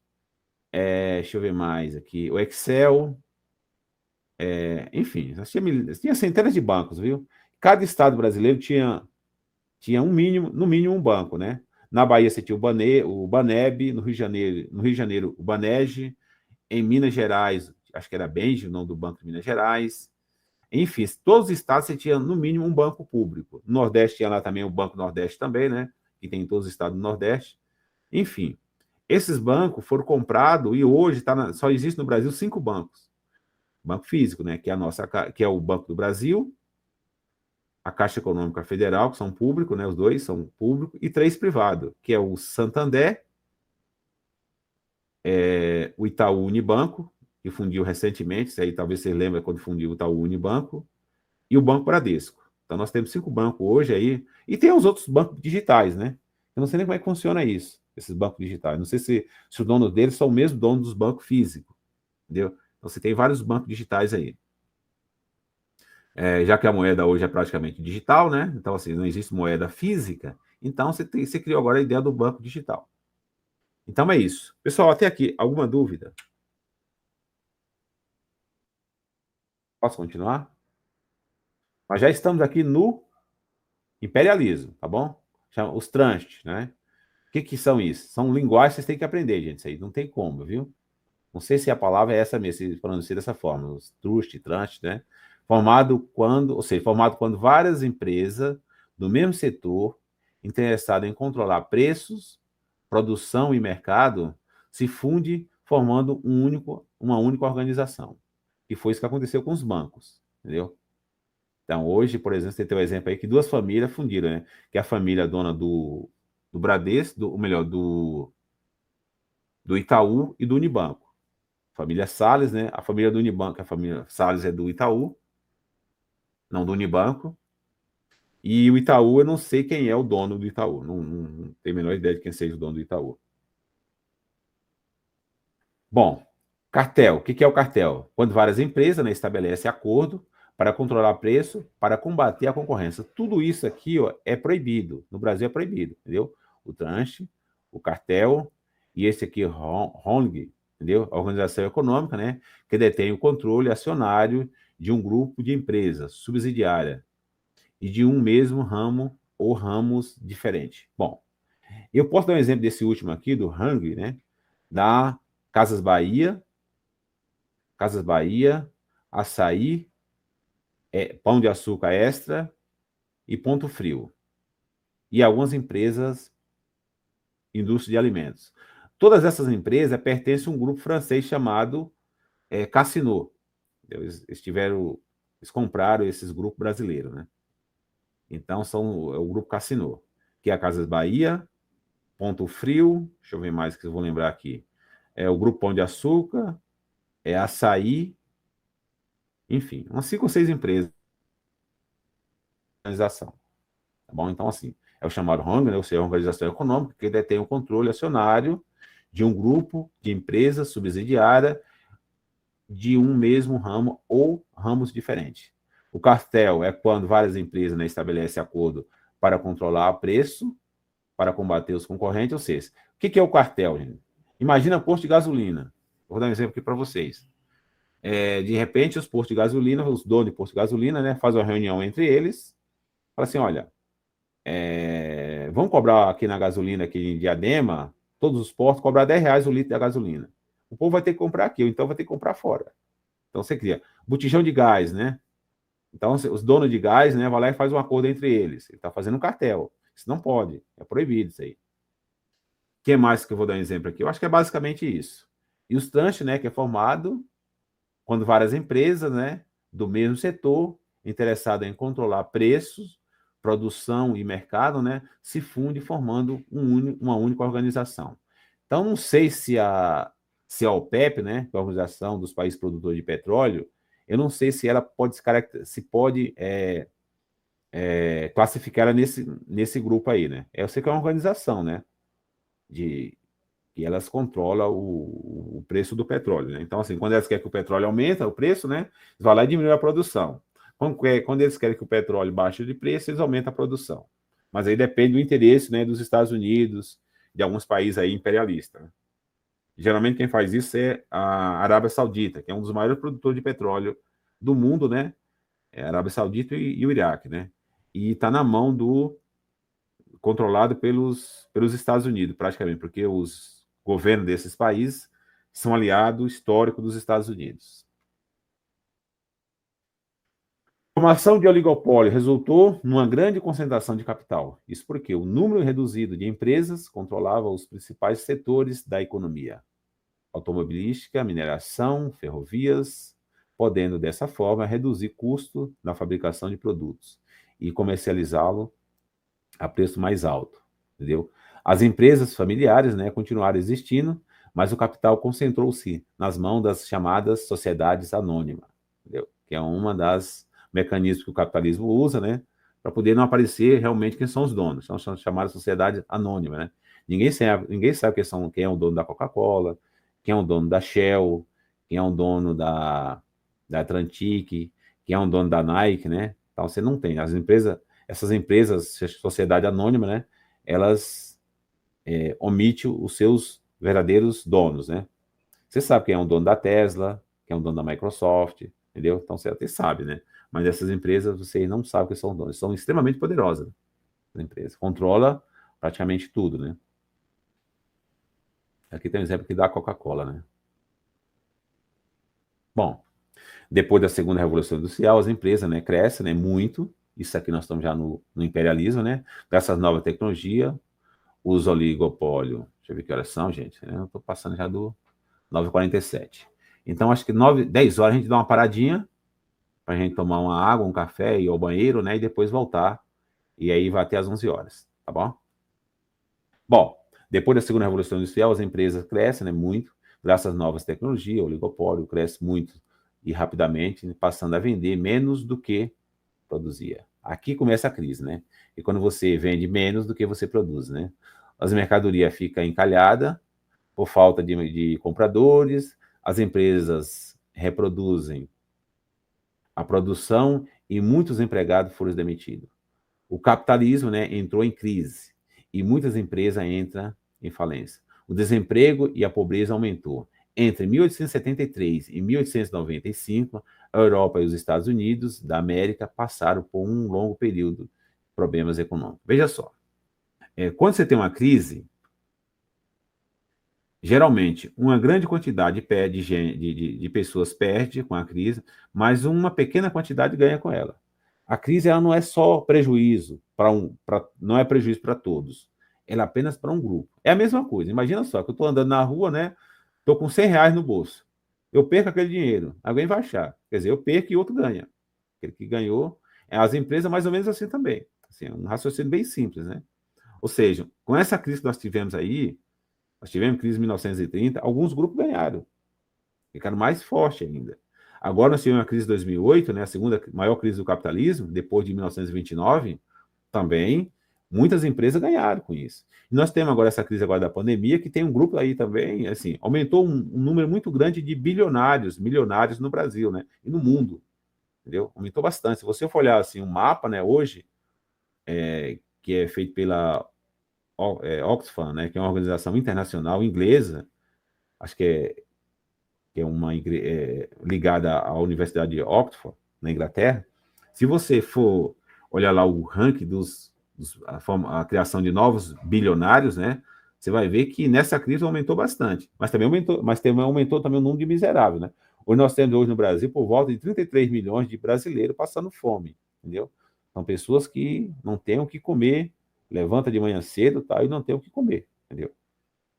deixa eu ver mais aqui, o Excel, enfim, nós tinha centenas de bancos, viu? Cada estado brasileiro tinha no mínimo um banco, né? Na Bahia você tinha o Baneb, no Rio de Janeiro o Banerj, em Minas Gerais, acho que era Benji, o nome do Banco de Minas Gerais. Enfim, todos os estados você tinha no mínimo um banco público. No Nordeste tinha lá também o Banco Nordeste também, né? Que tem em todos os estados do Nordeste. Enfim, esses bancos foram comprados e hoje só existe no Brasil 5 bancos. Banco físico, né? Que é o Banco do Brasil, a Caixa Econômica Federal, que são públicos, né? Os 2 são públicos, e 3 privados, que é o Santander, o Itaú Unibanco, que fundiu recentemente, isso aí talvez você lembre quando fundiu o Itaú Unibanco, e o Banco Bradesco. Então nós temos 5 bancos hoje aí, e tem os outros bancos digitais, né? Eu não sei nem como é que funciona isso, esses bancos digitais. Não sei se o dono deles são o mesmo dono dos bancos físicos, entendeu? Então você tem vários bancos digitais aí. Já que a moeda hoje é praticamente digital, né? Então, assim, não existe moeda física, então você criou agora a ideia do banco digital. Então é isso. Pessoal, até aqui, alguma dúvida? Posso continuar? Nós já estamos aqui no imperialismo, tá bom? Chama os trânsito, né? O que são isso? São linguagens que vocês têm que aprender, gente. Isso aí não tem como, viu? Não sei se a palavra é essa mesmo, se pronuncia dessa forma, os trânsito, né? Formado quando várias empresas do mesmo setor, interessadas em controlar preços, produção e mercado, se funde formando uma única organização. E foi isso que aconteceu com os bancos, entendeu? Então, hoje, por exemplo, você tem um exemplo aí que 2 famílias fundiram, né? Que é a família dona do Bradesco, ou melhor, do Itaú e do Unibanco. Família Salles, né? A família do Unibanco, a família Salles é do Itaú, não do Unibanco. E o Itaú, eu não sei quem é o dono do Itaú. Não tenho a menor ideia de quem seja o dono do Itaú. Bom, cartel. O que é o cartel? Quando várias empresas, né, estabelecem acordo para controlar preço, para combater a concorrência. Tudo isso aqui, ó, é proibido. No Brasil é proibido, entendeu? O tranche, o cartel e esse aqui, Hong, entendeu? A organização econômica, né, que detém o controle acionário de um grupo de empresas subsidiária e de um mesmo ramo ou ramos diferentes. Bom, eu posso dar um exemplo desse último aqui, do Hang, né, da Casas Bahia, Açaí, Pão de Açúcar Extra e Ponto Frio. E algumas empresas, indústria de alimentos. Todas essas empresas pertencem a um grupo francês chamado Casino. Eles compraram esses grupos brasileiros, né? Então, é o grupo Casino, que é a Casas Bahia, Ponto Frio, deixa eu ver mais que eu vou lembrar aqui. É o Grupo Pão de Açúcar, Açaí, enfim, umas 5 ou 6 empresas de organização. Tá bom? Então, assim, é o chamado RONG, né? Ou seja, a organização econômica que detém o controle acionário de um grupo de empresas subsidiária de um mesmo ramo ou ramos diferentes. O cartel é quando várias empresas, né, estabelecem acordo para controlar o preço, para combater os concorrentes, ou seja, o que é o cartel, gente? Imagina posto de gasolina. Vou dar um exemplo aqui para vocês. De repente, os postos de gasolina, os donos de posto de gasolina, né, fazem uma reunião entre eles, fala assim, olha, vamos cobrar aqui na gasolina, aqui em Diadema, todos os postos, cobrar R$10 o litro da gasolina. O povo vai ter que comprar aqui, ou então vai ter que comprar fora. Então, você cria botijão de gás, né? Então, os donos de gás, né, vão lá e faz um acordo entre eles. Ele está fazendo um cartel. Isso não pode, é proibido isso aí. O que mais que eu vou dar um exemplo aqui? Eu acho que é basicamente isso. E os tranches, né, que é formado quando várias empresas, né, do mesmo setor, interessadas em controlar preços, produção e mercado, né, se fundem formando uma única organização. Então, não sei se a OPEP, né, que é a Organização dos Países Produtores de Petróleo, eu não sei se ela pode classificar ela nesse grupo aí, né? Eu sei que é uma organização, né? E elas controlam o preço do petróleo, né? Então, assim, quando elas querem que o petróleo aumente o preço, né? Eles vão lá e diminuem a produção. Quando eles querem que o petróleo baixe de preço, eles aumentam a produção. Mas aí depende do interesse, né, dos Estados Unidos, de alguns países aí imperialistas, né? Geralmente quem faz isso é a Arábia Saudita, que é um dos maiores produtores de petróleo do mundo, né? É a Arábia Saudita e o Iraque, né? E está na mão controlado pelos Estados Unidos, praticamente, porque os governos desses países são aliados históricos dos Estados Unidos. A formação de oligopólio resultou numa grande concentração de capital. Isso porque o número reduzido de empresas controlava os principais setores da economia: automobilística, mineração, ferrovias, podendo dessa forma reduzir custo na fabricação de produtos e comercializá-lo a preço mais alto, entendeu? As empresas familiares, né, continuaram existindo, mas o capital concentrou-se nas mãos das chamadas sociedades anônimas, entendeu? Que é uma das mecanismos que o capitalismo usa, né, para poder não aparecer realmente quem são os donos. São chamadas sociedades anônimas, né? Ninguém sabe quem é o dono da Coca-Cola, quem é o dono da Shell, quem é o dono da Atlantic, quem é o dono da Nike, né? Então você não tem. Essas empresas, sociedade anônima, né? Elas omitem os seus verdadeiros donos, né? Você sabe quem é o dono da Tesla, quem é o dono da Microsoft, entendeu? Então você até sabe, né? Mas essas empresas você não sabe quem são donos. São extremamente poderosas, as empresas. Controla praticamente tudo, né? Aqui tem um exemplo que dá a Coca-Cola, né? Bom, depois da segunda revolução industrial, as empresas, né, crescem, né, muito. Isso aqui nós estamos já no imperialismo, né? Graças à nova tecnologia, os oligopólios. Deixa eu ver que horas são, gente. Eu estou passando já do 9h47. Então, acho que 10 horas a gente dá uma paradinha para a gente tomar uma água, um café, ir ao banheiro, né? E depois voltar. E aí vai até às 11 horas, tá bom? Bom, depois da segunda revolução industrial, as empresas crescem, né, muito, graças às novas tecnologias, o oligopólio cresce muito e rapidamente, passando a vender menos do que produzia. Aqui começa a crise, né? E quando você vende menos do que você produz, né? As mercadorias ficam encalhadas por falta de compradores, as empresas reproduzem a produção e muitos empregados foram demitidos. O capitalismo, né, entrou em crise e muitas empresas entram em falência. O desemprego e a pobreza aumentou. Entre 1873 e 1895, a Europa e os Estados Unidos da América passaram por um longo período de problemas econômicos. Veja só, quando você tem uma crise, geralmente uma grande quantidade de pessoas perde com a crise, mas uma pequena quantidade ganha com ela. A crise ela não é só prejuízo não é prejuízo para todos, ela é apenas para um grupo. É a mesma coisa. Imagina só que eu estou andando na rua, né? Estou com R$100 no bolso. Eu perco aquele dinheiro, alguém vai achar. Quer dizer, eu perco e outro ganha. Aquele que ganhou, as empresas mais ou menos assim também. Assim, é um raciocínio bem simples, né? Ou seja, com essa crise que nós tivemos aí, nós tivemos crise em 1930, alguns grupos ganharam, ficaram mais fortes ainda. Agora nós tivemos a crise de 2008, né, a segunda maior crise do capitalismo, depois de 1929, também muitas empresas ganharam com isso. E nós temos agora essa crise agora da pandemia, que tem um grupo aí também, assim, aumentou um número muito grande de bilionários, milionários no Brasil, né, e no mundo, entendeu? Aumentou bastante. Se você for olhar assim um mapa, né, hoje, que é feito pela Oxfam, né, que é uma organização internacional inglesa, acho que é uma ligada à Universidade de Oxford, na Inglaterra. Se você for olhar lá o ranking a criação de novos bilionários, né, você vai ver que nessa crise aumentou bastante, mas também aumentou também o número de miseráveis, né? Hoje nós temos no Brasil por volta de 33 milhões de brasileiros passando fome, entendeu? São pessoas que não têm o que comer, levanta de manhã cedo, tá, e não tem o que comer, entendeu?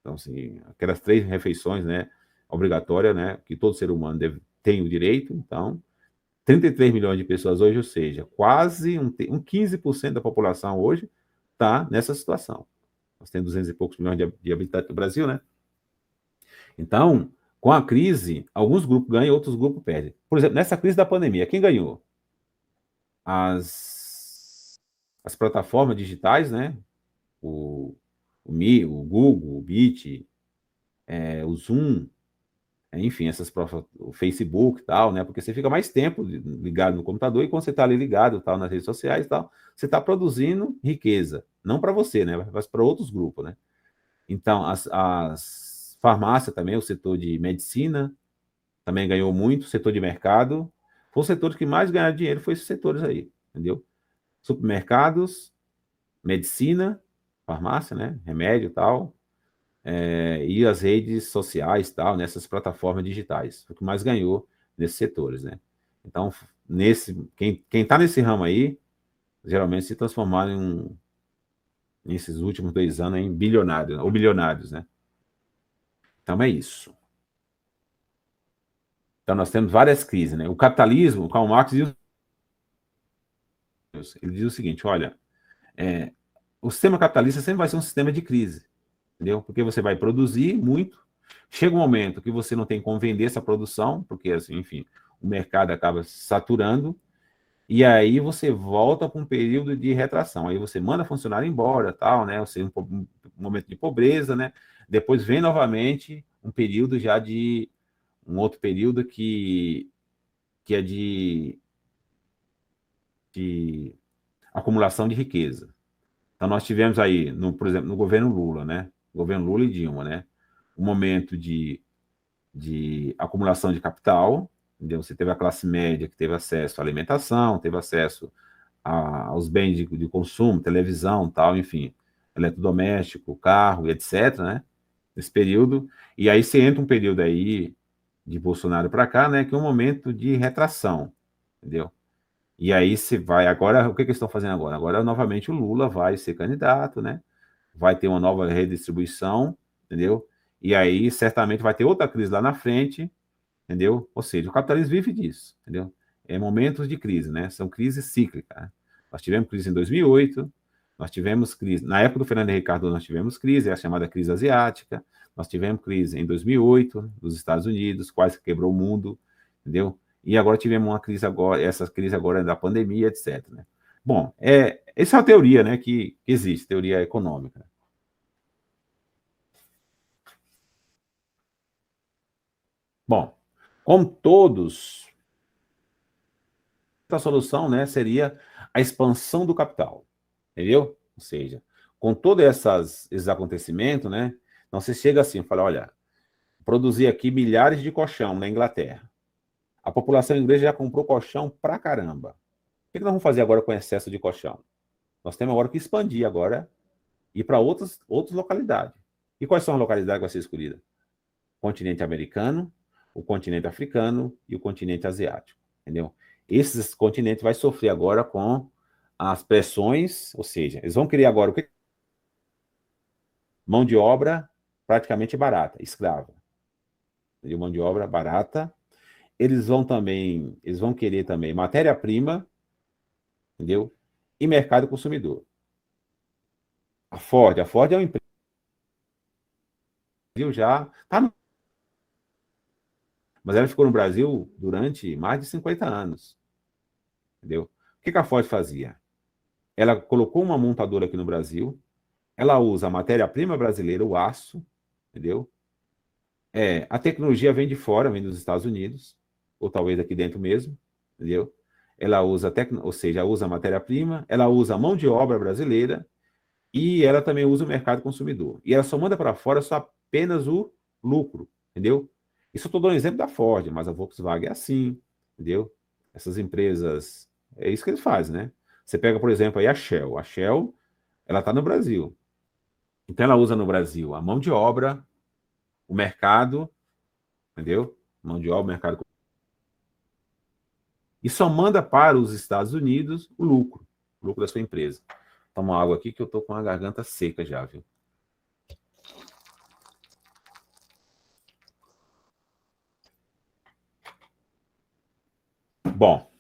Então, assim, aquelas 3 refeições, né, obrigatórias, né, que todo ser humano tem o direito, então, 33 milhões de pessoas hoje, ou seja, quase um 15% da população hoje está nessa situação. Nós temos 200 e poucos milhões de habitantes no Brasil, né? Então, com a crise, alguns grupos ganham, outros grupos perdem. Por exemplo, nessa crise da pandemia, quem ganhou? As plataformas digitais, né? O Google, o Meet, o Zoom, enfim, o Facebook e tal, né? Porque você fica mais tempo ligado no computador e quando você está ali ligado tal, nas redes sociais e tal, você está produzindo riqueza. Não para você, né? Mas para outros grupos, né? Então, as farmácias também, o setor de medicina também ganhou muito, o setor de mercado. Foi o setor que mais ganhou dinheiro, foi esses setores aí, entendeu? Supermercados, medicina, farmácia, né? Remédio e tal. E as redes sociais, tal, nessas plataformas digitais, o que mais ganhou nesses setores, né? Então, quem está nesse ramo aí, geralmente se transformaram nesses últimos 2 anos em bilionários, ou bilionários, né? Então é isso. Então nós temos várias crises, né? O capitalismo, o Karl Marx ele diz o seguinte, olha, o sistema capitalista sempre vai ser um sistema de crise, entendeu? Porque você vai produzir muito, chega um momento que você não tem como vender essa produção, porque, assim, enfim, o mercado acaba saturando, e aí você volta para um período de retração. Aí você manda funcionário embora, tal, né? Ou seja, um momento de pobreza, né? Depois vem novamente um período já de um outro período que é de acumulação de riqueza. Então nós tivemos aí, por exemplo, no governo Lula, né? Governo Lula e Dilma, né? Um momento de acumulação de capital, entendeu? Você teve a classe média que teve acesso à alimentação, teve acesso aos bens de consumo, televisão, tal, enfim, eletrodoméstico, carro, etc., né? Nesse período. E aí você entra um período aí de Bolsonaro para cá, né? Que é um momento de retração, entendeu? E aí você vai agora, o que eles estão fazendo agora? Agora novamente o Lula vai ser candidato, né? Vai ter uma nova redistribuição, entendeu? E aí certamente vai ter outra crise lá na frente, entendeu? Ou seja, o capitalismo vive disso, entendeu? É momentos de crise, né? São crises cíclicas, né? Nós tivemos crise em 2008, nós tivemos crise, na época do Fernando Henrique Cardoso nós tivemos crise, é a chamada crise asiática, nós tivemos crise em 2008 nos Estados Unidos, quase que quebrou o mundo, entendeu? E agora tivemos uma crise agora, essa crise agora da pandemia, etc, né? Bom, essa é uma teoria, né, que existe, teoria econômica. Bom, como todos, a solução, né, seria a expansão do capital, entendeu? Ou seja, com todos esses acontecimentos, né, então você chega assim e fala, olha, produzir aqui milhares de colchão na Inglaterra. A população inglesa já comprou colchão pra caramba. O que nós vamos fazer agora com o excesso de colchão? Nós temos agora que expandir agora e ir para outras localidades. E quais são as localidades que vão ser escolhidas? O continente americano, o continente africano e o continente asiático, entendeu? Esses continentes vão sofrer agora com as pressões, ou seja, eles vão querer agora o que? Mão de obra praticamente barata, escrava. Entendeu? Mão de obra barata. Eles vão querer também matéria-prima, entendeu? E mercado consumidor. A Ford é uma empresa já tá no... Mas ela ficou no Brasil durante mais de 50 anos, entendeu? O que a Ford fazia? Ela colocou uma montadora aqui no Brasil, ela usa a matéria-prima brasileira, o aço, entendeu? A tecnologia vem de fora, vem dos Estados Unidos, ou talvez aqui dentro mesmo, entendeu? Ela usa, ou seja, usa a matéria-prima, ela usa a mão de obra brasileira, E ela também usa o mercado consumidor. E ela só manda para fora só apenas o lucro, entendeu? Isso eu estou dando um exemplo da Ford, mas a Volkswagen é assim, entendeu? Essas empresas, é isso que eles fazem, né? Você pega, por exemplo, aí a Shell. A Shell, ela está no Brasil. Então ela usa no Brasil a mão de obra, o mercado, entendeu? Mão de obra, mercado. E só manda para os Estados Unidos o lucro da sua empresa. Toma água aqui que eu tô com a garganta seca já, viu? Bom,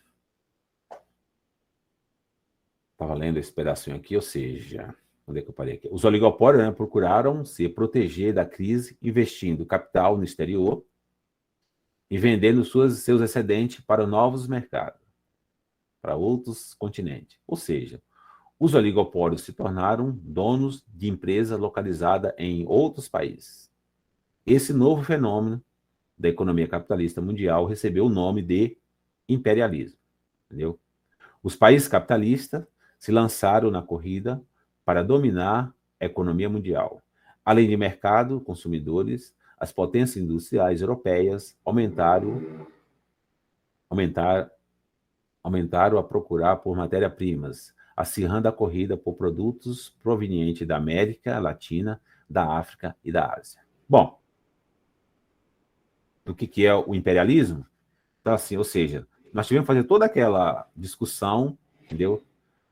estava lendo esse pedacinho aqui, ou seja, onde é que eu parei aqui? Os oligopólios, né, procuraram se proteger da crise investindo capital no exterior e vendendo seus excedentes para novos mercados, para outros continentes. Ou seja, os oligopólios se tornaram donos de empresa localizada em outros países. Esse novo fenômeno da economia capitalista mundial recebeu o nome de imperialismo, entendeu? Os países capitalistas se lançaram na corrida para dominar a economia mundial. Além de mercado, consumidores, as potências industriais europeias aumentaram a procurar por matérias-primas, acirrando a corrida por produtos provenientes da América Latina, da África e da Ásia. Bom, o que é o imperialismo? Então, assim, ou seja, nós tivemos que fazer toda aquela discussão, entendeu?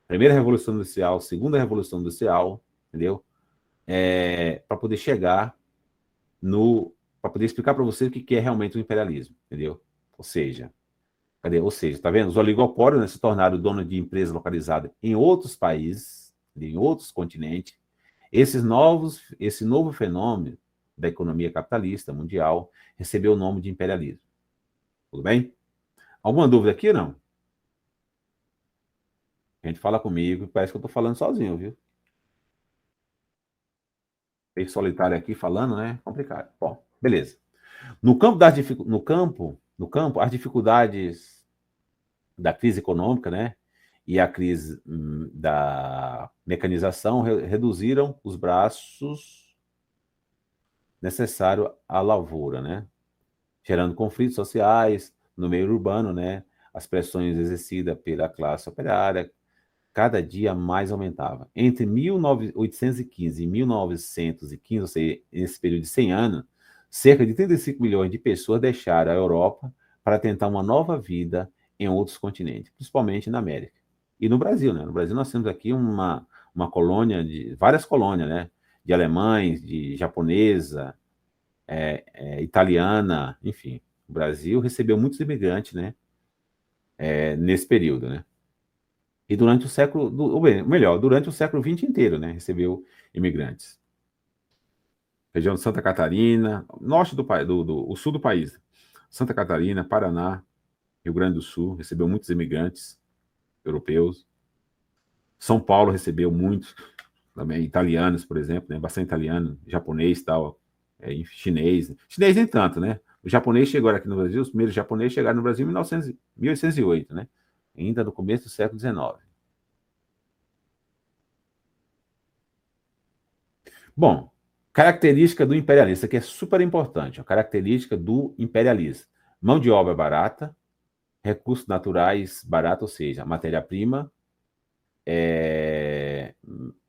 Primeira Revolução Industrial, Segunda Revolução Industrial, entendeu? Para poder chegar para poder explicar para você o que é realmente o imperialismo, entendeu? Ou seja, cadê? Ou seja, tá vendo? Os oligopólios, né, se tornaram donos de empresas localizadas em outros países, em outros continentes. Esse novo fenômeno da economia capitalista mundial recebeu o nome de imperialismo. Tudo bem? Alguma dúvida aqui, não? A gente fala comigo, parece que eu estou falando sozinho, viu? Meio solitário aqui falando, né? Complicado. Bom, beleza. No campo, as dificuldades da crise econômica, né? E a crise da mecanização reduziram os braços necessários à lavoura, né? Gerando conflitos sociais no meio urbano, né? As pressões exercidas pela classe operária cada dia mais aumentava. Entre 1815 e 1915, ou seja, nesse período de 100 anos, cerca de 35 milhões de pessoas deixaram a Europa para tentar uma nova vida em outros continentes, principalmente na América. E no Brasil, né? No Brasil nós temos aqui uma colônia, várias colônias, né? De alemães, de japonesa, italiana, enfim. O Brasil recebeu muitos imigrantes, né? Nesse período, né? E durante o século, melhor, durante o século XX inteiro, né, recebeu imigrantes. Região de Santa Catarina, norte o sul do país, Santa Catarina, Paraná, Rio Grande do Sul, recebeu muitos imigrantes europeus. São Paulo recebeu muitos, também italianos, por exemplo, né, bastante italiano, japonês e tal, chinês. Chinês nem tanto, né? O japonês chegou aqui no Brasil, os primeiros japoneses chegaram no Brasil em 1808, né? Ainda no começo do século XIX. Bom, característica do imperialismo, isso aqui é super importante, a característica do imperialismo. Mão de obra barata, recursos naturais baratos, ou seja, matéria-prima,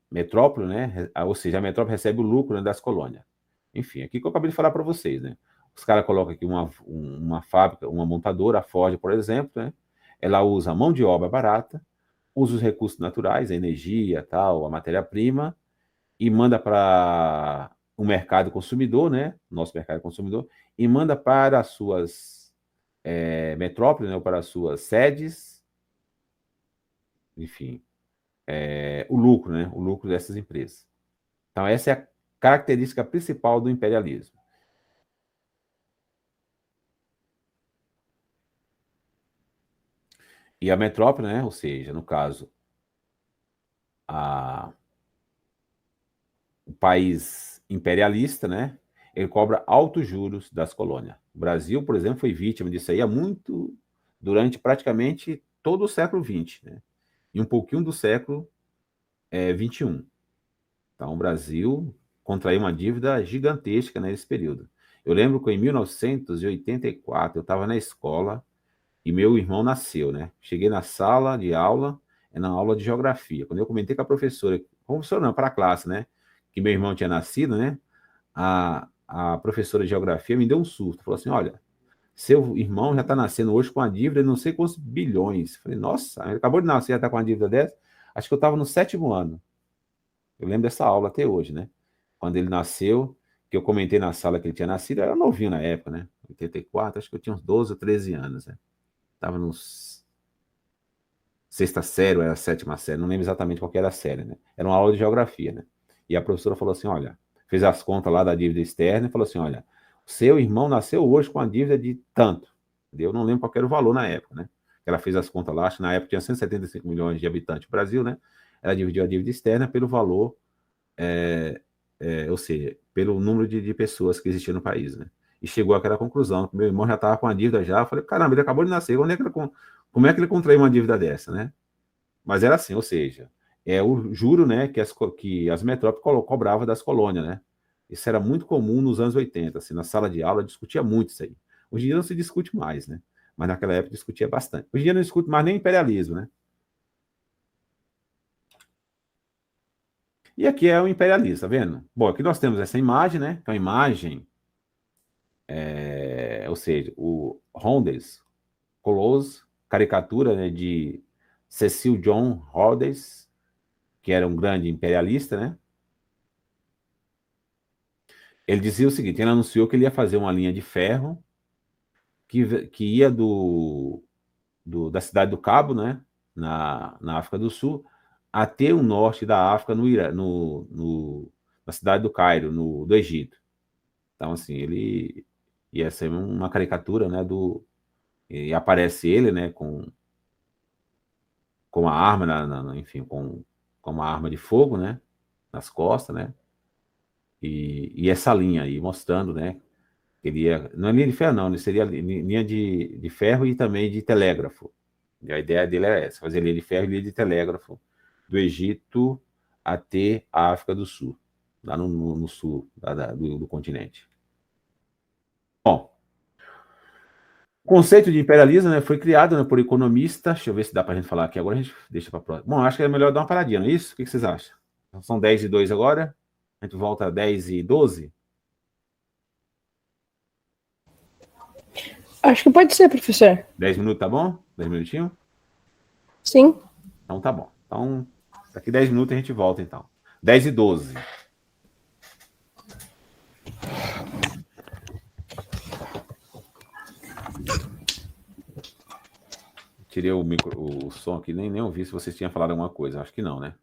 metrópole, né? Ou seja, a metrópole recebe o lucro, né, das colônias. Enfim, aqui que eu acabei de falar para vocês, né? Os caras colocam aqui uma fábrica, uma montadora, a Ford, por exemplo, né? Ela usa a mão de obra barata, usa os recursos naturais, a energia, tal, a matéria-prima, e manda para o mercado consumidor, né? Nosso mercado consumidor, e manda para as suas metrópoles, né? Ou para as suas sedes, enfim, o lucro, né? O lucro dessas empresas. Então, essa é a característica principal do imperialismo. E a metrópole, né? Ou seja, no caso, o país imperialista, né? Ele cobra altos juros das colônias. O Brasil, por exemplo, foi vítima disso aí durante praticamente todo o século XX, né? E um pouquinho do século XXI. Então, o Brasil contraiu uma dívida gigantesca nesse período. Eu lembro que em 1984 eu estava na escola e meu irmão nasceu, né? Cheguei na sala de aula, na aula de geografia. Quando eu comentei com a professora não, para a classe, né? Que meu irmão tinha nascido, né? A professora de geografia me deu um susto. Falou assim: olha, seu irmão já está nascendo hoje com uma dívida de não sei quantos bilhões. Falei, nossa, ele acabou de nascer, já está com uma dívida dessa? Acho que eu estava no 7º ano. Eu lembro dessa aula até hoje, né? Quando ele nasceu, que eu comentei na sala que ele tinha nascido, eu era novinho na época, né? 84, acho que eu tinha uns 12 ou 13 anos, né? Estava nos sexta série ou era sétima série, não lembro exatamente qual que era a série, né? Era uma aula de geografia, né? E a professora falou assim, olha, fez as contas lá da dívida externa e falou assim, olha, seu irmão nasceu hoje com a dívida de tanto. Eu não lembro qual era o valor na época, né? Ela fez as contas lá, acho que na época tinha 175 milhões de habitantes no Brasil, né? Ela dividiu a dívida externa pelo valor, ou seja, pelo número de pessoas que existiam no país, né? E chegou àquela conclusão, que meu irmão já estava com a dívida já. Eu falei, caramba, ele acabou de nascer, como é que ele contraiu uma dívida dessa, né? Mas era assim, ou seja, é o juro, né, que as metrópoles cobravam das colônias, né? Isso era muito comum nos anos 80, assim, na sala de aula discutia muito isso aí. Hoje em dia não se discute mais, né? Mas naquela época discutia bastante. Hoje em dia não discute mais nem imperialismo, né? E aqui é o imperialismo, tá vendo? Bom, aqui nós temos essa imagem, né? Que é uma imagem, ou seja, o Rondes Close, caricatura, né, de Cecil John Rhodes, que era um grande imperialista, né? Ele dizia o seguinte: ele anunciou que ele ia fazer uma linha de ferro que ia da cidade do Cabo, né, na África do Sul, até o norte da África, na cidade do Cairo, do Egito. Então, assim, ele ia ser uma caricatura, né, e aparece ele, né, com uma arma, enfim, com uma arma de fogo, né, nas costas, né, e essa linha aí mostrando, né, não é linha de ferro, não, seria linha de ferro e também de telégrafo. E a ideia dele era essa: fazer linha de ferro e linha de telégrafo do Egito até a África do Sul, lá no sul do continente. Bom, o conceito de imperialismo, né, foi criado, né, por economistas. Deixa eu ver se dá para a gente falar aqui agora, a gente deixa para próxima. Bom, acho que é melhor dar uma paradinha, não é isso? O que vocês acham? São 10:02 agora, a gente volta a 10:12. Acho que pode ser, professor. 10 minutos, tá bom? 10 minutinhos? Sim. Então tá bom. Então, daqui 10 minutos a gente volta, então. 10:12. Tirei o som aqui, nem ouvi se vocês tinham falado alguma coisa. Acho que não, né?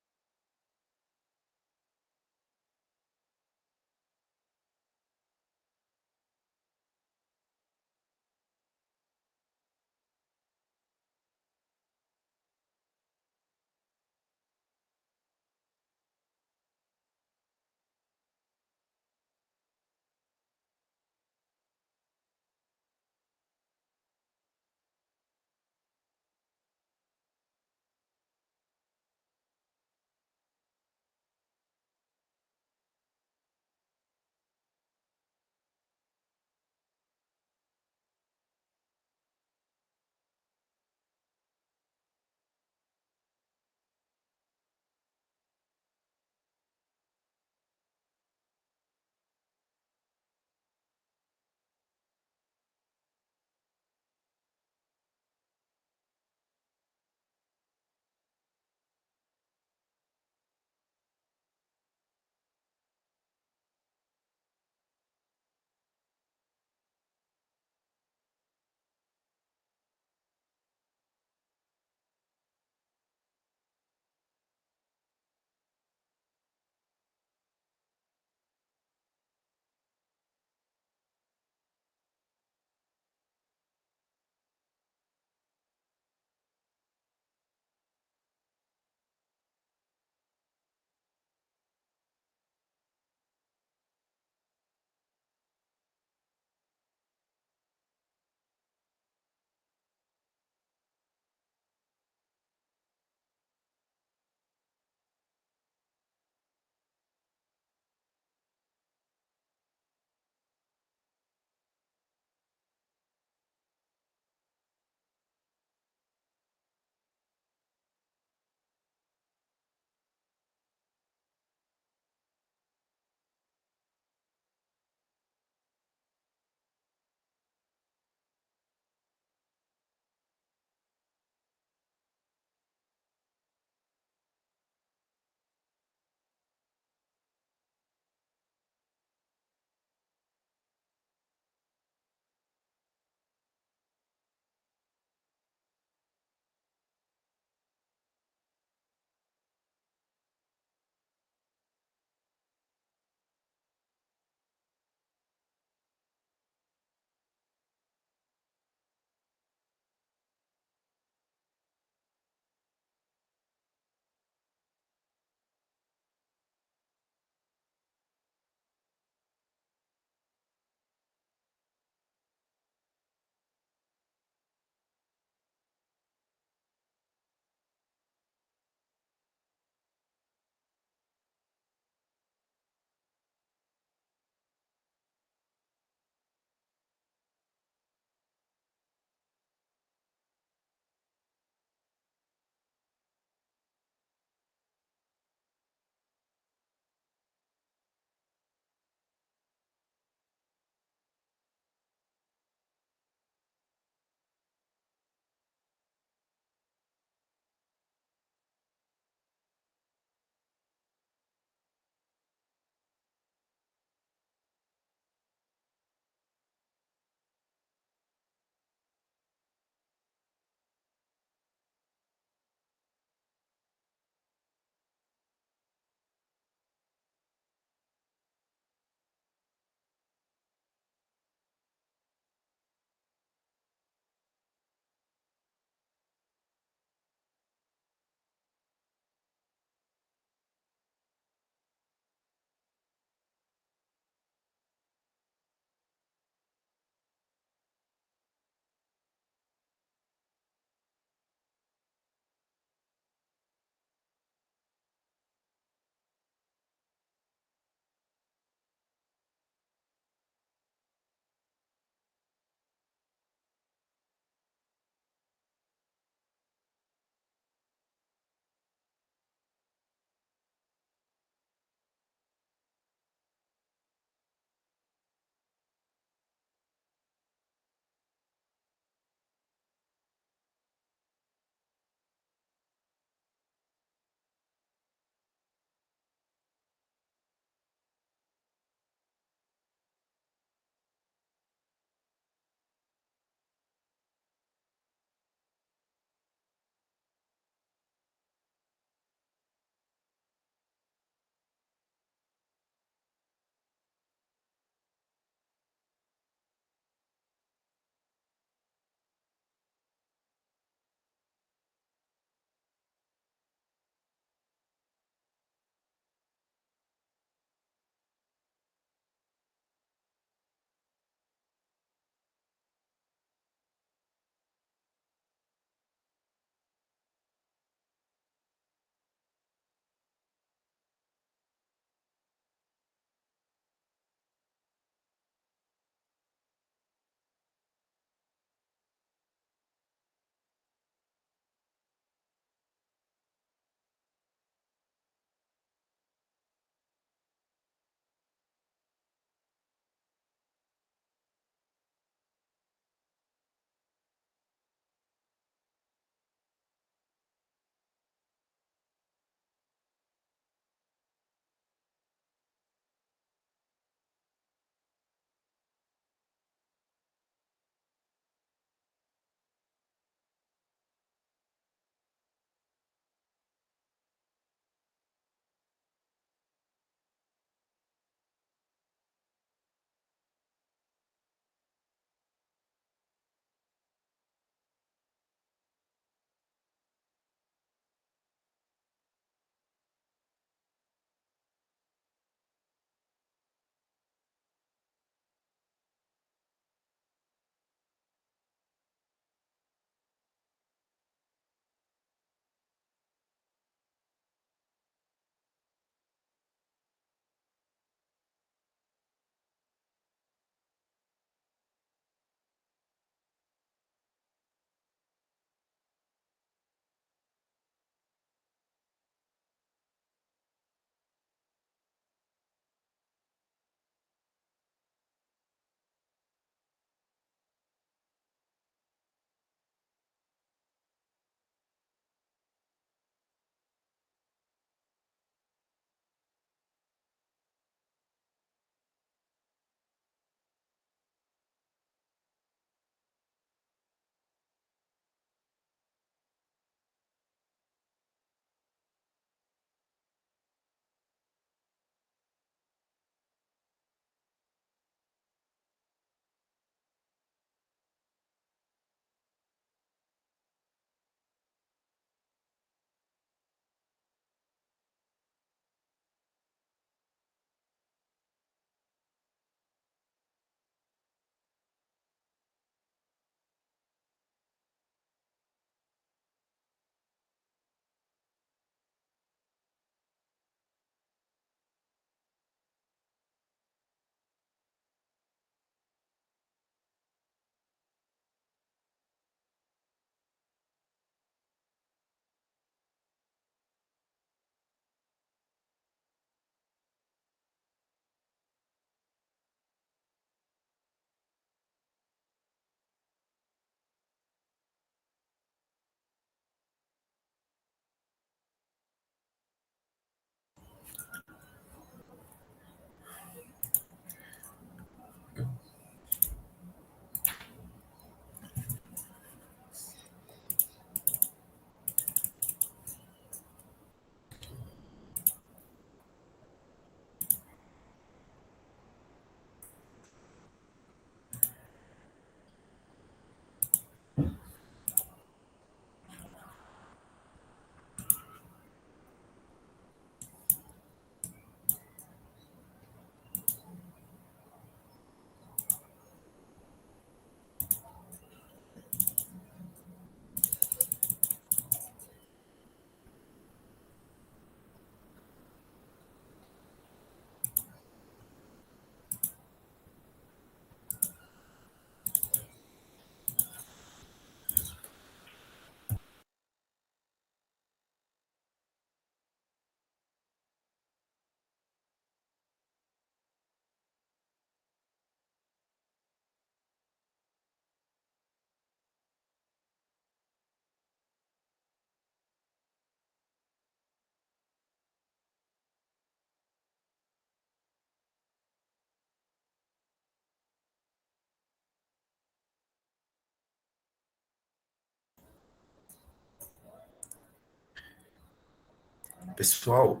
Pessoal,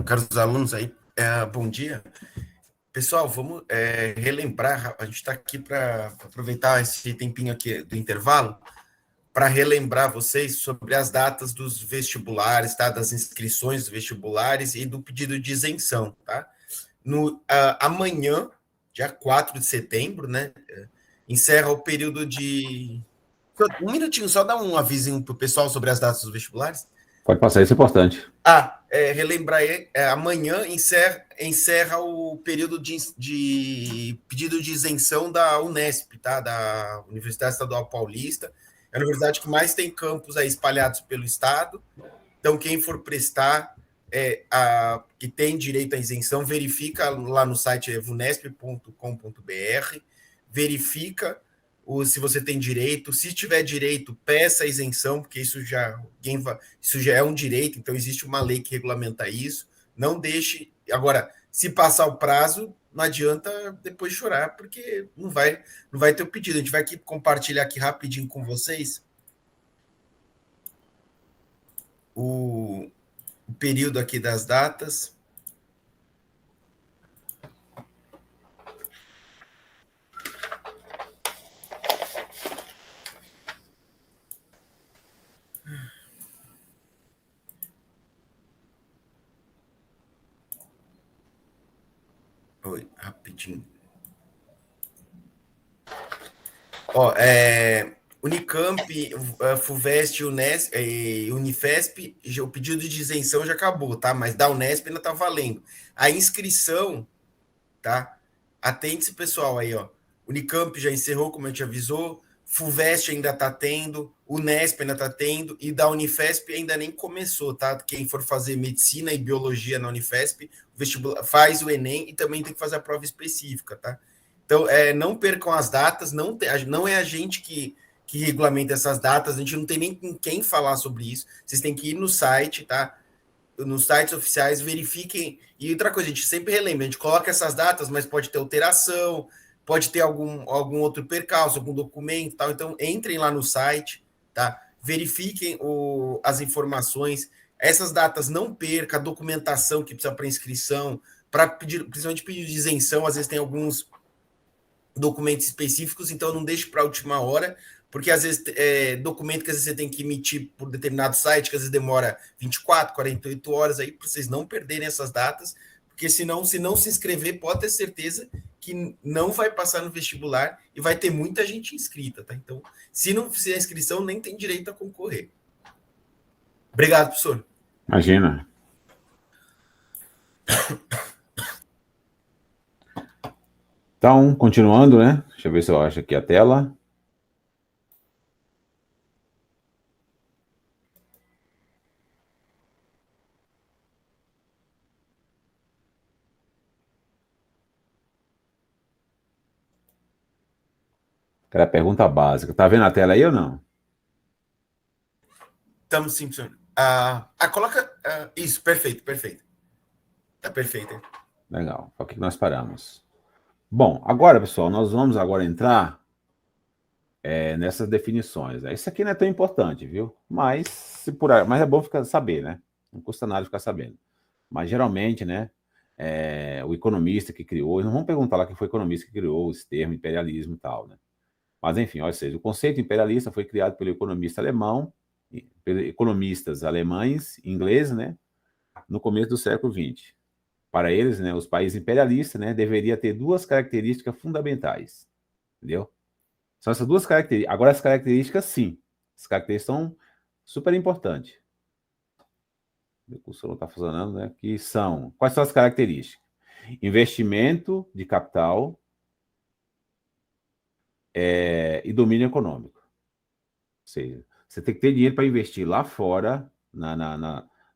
caros alunos aí, bom dia. Pessoal, vamos relembrar, a gente está aqui para aproveitar esse tempinho aqui do intervalo, para relembrar vocês sobre as datas dos vestibulares, tá? Das inscrições dos vestibulares e do pedido de isenção, tá? Amanhã, dia 4 de setembro, né? Encerra o período de... Um minutinho, só dá um avisinho para o pessoal sobre as datas dos vestibulares. Pode passar, isso é importante. Relembrar aí, amanhã encerra o período de pedido de isenção da Unesp, tá? Da Universidade Estadual Paulista. É a universidade que mais tem campos aí espalhados pelo estado. Então, quem for prestar, que tem direito à isenção, verifica lá no site vunesp.com.br, verifica se você tem direito. Se tiver direito, peça a isenção, porque isso já é um direito, então existe uma lei que regulamenta isso. Não deixe... Agora, se passar o prazo, não adianta depois chorar, porque não vai ter o pedido. A gente vai aqui compartilhar aqui rapidinho com vocês o período aqui das datas. Oi, rapidinho. Unicamp, FUVEST, Unesp, Unifesp, o pedido de isenção já acabou, tá? Mas da Unesp ainda tá valendo. A inscrição, tá? Atente-se, pessoal, aí, ó. Unicamp já encerrou, como eu te avisou. FUVEST ainda tá tendo. Unesp ainda tá tendo. E da Unifesp ainda nem começou, tá? Quem for fazer medicina e biologia na Unifesp, vestibular, faz o Enem e também tem que fazer a prova específica, tá? Então, não percam as datas, não é a gente que regulamenta essas datas, a gente não tem nem com quem falar sobre isso. Vocês têm que ir no site, tá? Nos sites oficiais, verifiquem. E outra coisa, a gente sempre relembra, a gente coloca essas datas, mas pode ter alteração, pode ter algum outro percalço, algum documento, tal. Então, entrem lá no site, tá? Verifiquem as informações. Essas datas não perca, a documentação que precisa para inscrição, para pedir, principalmente pedido de isenção, às vezes tem alguns documentos específicos, então não deixe para a última hora, porque às vezes documento que às vezes você tem que emitir por determinado site, que às vezes demora 24, 48 horas aí, para vocês não perderem essas datas, porque senão, se não se inscrever, pode ter certeza que não vai passar no vestibular e vai ter muita gente inscrita, tá? Então, se não fizer a inscrição, nem tem direito a concorrer. Obrigado, professor. Imagina. Então, continuando, né? Deixa eu ver se eu acho aqui a tela. Aquela pergunta básica. Tá vendo a tela aí ou não? Estamos sim, professor. Coloca... isso, perfeito. Tá perfeito. Hein? Legal. O que nós paramos? Bom, agora, pessoal, nós vamos agora entrar nessas definições. Isso aqui não é tão importante, viu? Mas é bom saber, né? Não custa nada ficar sabendo. Mas, geralmente, né, o economista que criou... Não vamos perguntar lá quem foi o economista que criou esse termo imperialismo e tal, né? Mas, enfim, ou seja, o conceito imperialista foi criado pelo economista alemão, pelos economistas alemães, ingleses, né, no começo do século XX. Para eles, né, os países imperialistas, né, deveriam ter duas características fundamentais, entendeu? São essas duas características. Agora, as características, sim. As características são super importantes. O cursor não está funcionando, né? Que são... Quais são as características? Investimento de capital e domínio econômico. Ou seja, você tem que ter dinheiro para investir lá fora,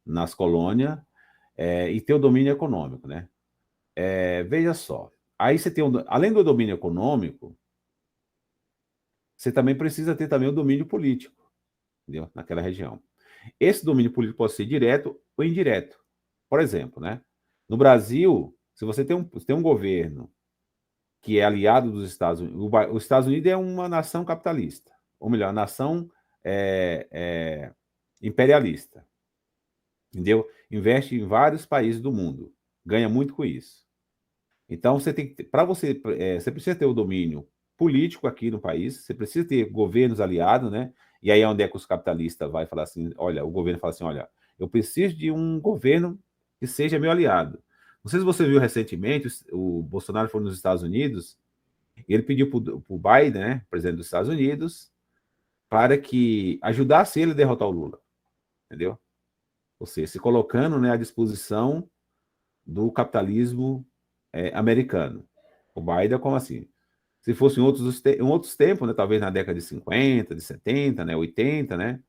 nas colônias, e ter o domínio econômico, né? Veja só. Aí você tem, além do domínio econômico, você também precisa ter também o domínio político, entendeu? Naquela região. Esse domínio político pode ser direto ou indireto. Por exemplo, né? No Brasil, se você tem um governo que é aliado dos Estados Unidos, os Estados Unidos é uma nação capitalista, ou melhor, nação imperialista. entendeu? Investe em vários países do mundo, ganha muito com isso. Então, você tem que, para você, você precisa ter o domínio político aqui no país, você precisa ter governos aliados, né? E aí é onde é que os capitalistas vai falar assim, olha, o governo fala assim, olha, eu preciso de um governo que seja meu aliado. Não sei se você viu recentemente, o Bolsonaro foi nos Estados Unidos, e ele pediu para o Biden, né, presidente dos Estados Unidos, para que ajudasse ele a derrotar o Lula, entendeu? Ou seja, se colocando, né, à disposição do capitalismo americano. O Biden, como assim? Se fosse em outros tempos, né, talvez na década de 50, de 70, né, 80, né,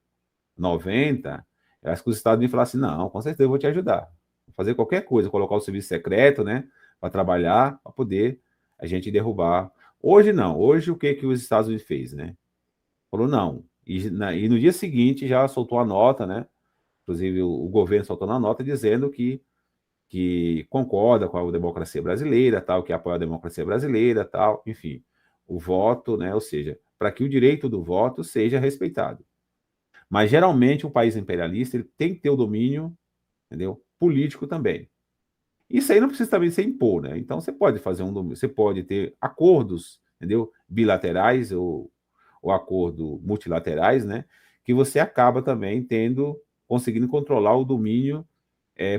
90, eu acho que os Estados Unidos falassem, não, com certeza eu vou te ajudar. Vou fazer qualquer coisa, colocar o serviço secreto, né, para trabalhar, para poder a gente derrubar. Hoje não. Hoje o que os Estados Unidos fez, né? Falou não. E no dia seguinte já soltou a nota, né? Inclusive o governo soltou uma nota dizendo que concorda com a democracia brasileira, tal, que apoia a democracia brasileira, tal, enfim, o voto, né? Ou seja, para que o direito do voto seja respeitado. Mas geralmente um país imperialista ele tem que ter o domínio, entendeu? Político também. Isso aí não precisa também ser impor, né? Então você pode fazer você pode ter acordos, entendeu? Bilaterais ou acordo multilaterais, né? Que você acaba também conseguindo controlar o domínio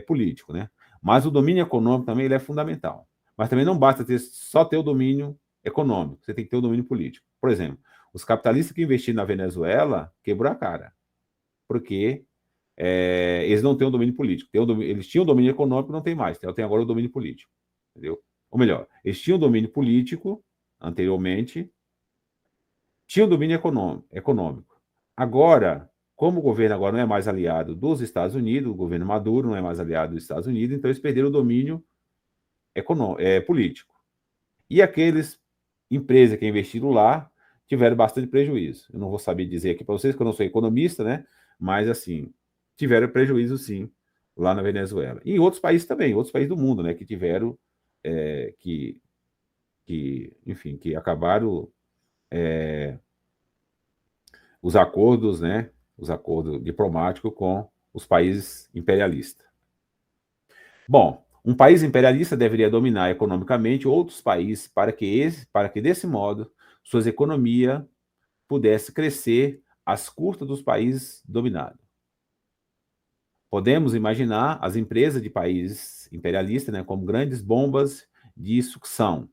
político, né? Mas o domínio econômico também ele é fundamental. Mas também não basta só ter o domínio econômico, você tem que ter o domínio político. Por exemplo, os capitalistas que investiram na Venezuela quebrou a cara, porque eles não têm o domínio político. Eles tinham o domínio econômico, não tem mais. Tem agora o domínio político, entendeu? Ou melhor, eles tinham o domínio político anteriormente, tinham o domínio econômico. Agora, como o governo agora não é mais aliado dos Estados Unidos, o governo Maduro não é mais aliado dos Estados Unidos, então eles perderam o domínio político. E aqueles empresas que investiram lá tiveram bastante prejuízo. Eu não vou saber dizer aqui para vocês, que eu não sou economista, né? Mas, assim, tiveram prejuízo, sim, lá na Venezuela. E em outros países também, outros países do mundo, né? Que tiveram, enfim, que acabaram os acordos, né? Os acordos diplomáticos com os países imperialistas. Bom, um país imperialista deveria dominar economicamente outros países para que desse modo, suas economias pudessem crescer às custas dos países dominados. Podemos imaginar as empresas de países imperialistas, né, como grandes bombas de sucção,